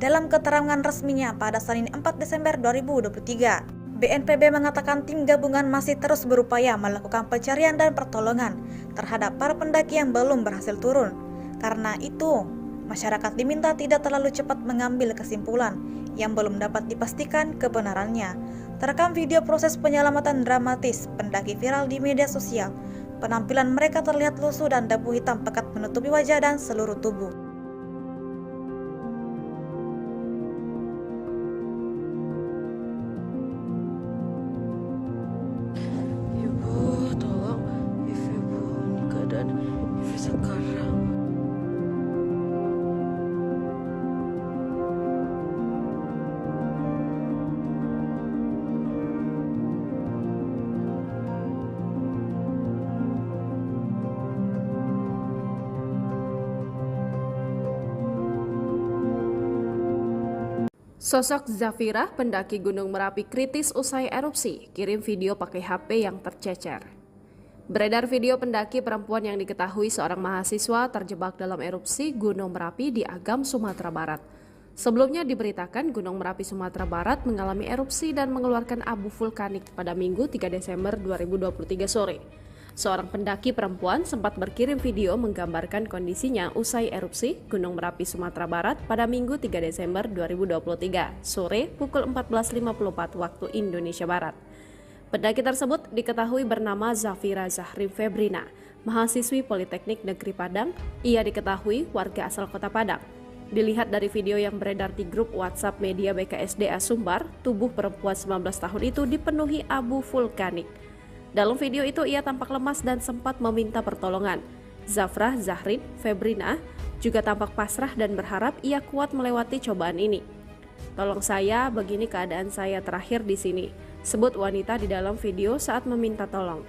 Dalam keterangan resminya pada Senin 4 Desember 2023, BNPB mengatakan tim gabungan masih terus berupaya melakukan pencarian dan pertolongan terhadap para pendaki yang belum berhasil turun. Karena itu, masyarakat diminta tidak terlalu cepat mengambil kesimpulan yang belum dapat dipastikan kebenarannya. Terekam video proses penyelamatan dramatis pendaki viral di media sosial. Penampilan mereka terlihat lusuh dan debu hitam pekat menutupi wajah dan seluruh tubuh. Ibu, tolong, if ibu nikah dan if sekarang. Sosok Zafirah, pendaki Gunung Merapi kritis usai erupsi, kirim video pakai HP yang tercecer. Beredar video pendaki perempuan yang diketahui seorang mahasiswa terjebak dalam erupsi Gunung Merapi di Agam, Sumatera Barat. Sebelumnya diberitakan Gunung Merapi, Sumatera Barat mengalami erupsi dan mengeluarkan abu vulkanik pada Minggu 3 Desember 2023 sore. Seorang pendaki perempuan sempat berkirim video menggambarkan kondisinya usai erupsi Gunung Merapi, Sumatera Barat pada Minggu 3 Desember 2023 sore pukul 14.54 waktu Indonesia Barat. Pendaki tersebut diketahui bernama Zafirah Zahrin Febrina, mahasiswi Politeknik Negeri Padang. Ia diketahui warga asal Kota Padang. Dilihat dari video yang beredar di grup WhatsApp media BKSDA Sumbar, tubuh perempuan 19 tahun itu dipenuhi abu vulkanik. Dalam video itu ia tampak lemas dan sempat meminta pertolongan. Zafirah Zahrin Febrina juga tampak pasrah dan berharap ia kuat melewati cobaan ini. "Tolong saya, begini keadaan saya terakhir di sini," sebut wanita di dalam video saat meminta tolong.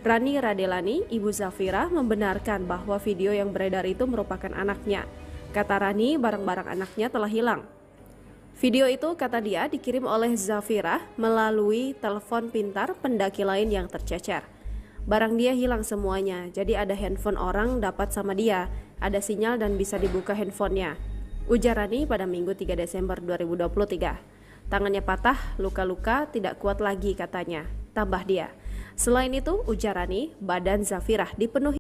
Rani Radelani, ibu Zafirah, membenarkan bahwa video yang beredar itu merupakan anaknya. Kata Rani, barang-barang anaknya telah hilang. Video itu, kata dia, dikirim oleh Zafirah melalui telepon pintar pendaki lain yang tercecer. Barang dia hilang semuanya, jadi ada handphone orang dapat sama dia, ada sinyal dan bisa dibuka handphonenya, ujar Rani pada Minggu 3 Desember 2023. Tangannya patah, luka-luka, tidak kuat lagi katanya, tambah dia. Selain itu, ujar Rani, badan Zafirah dipenuhi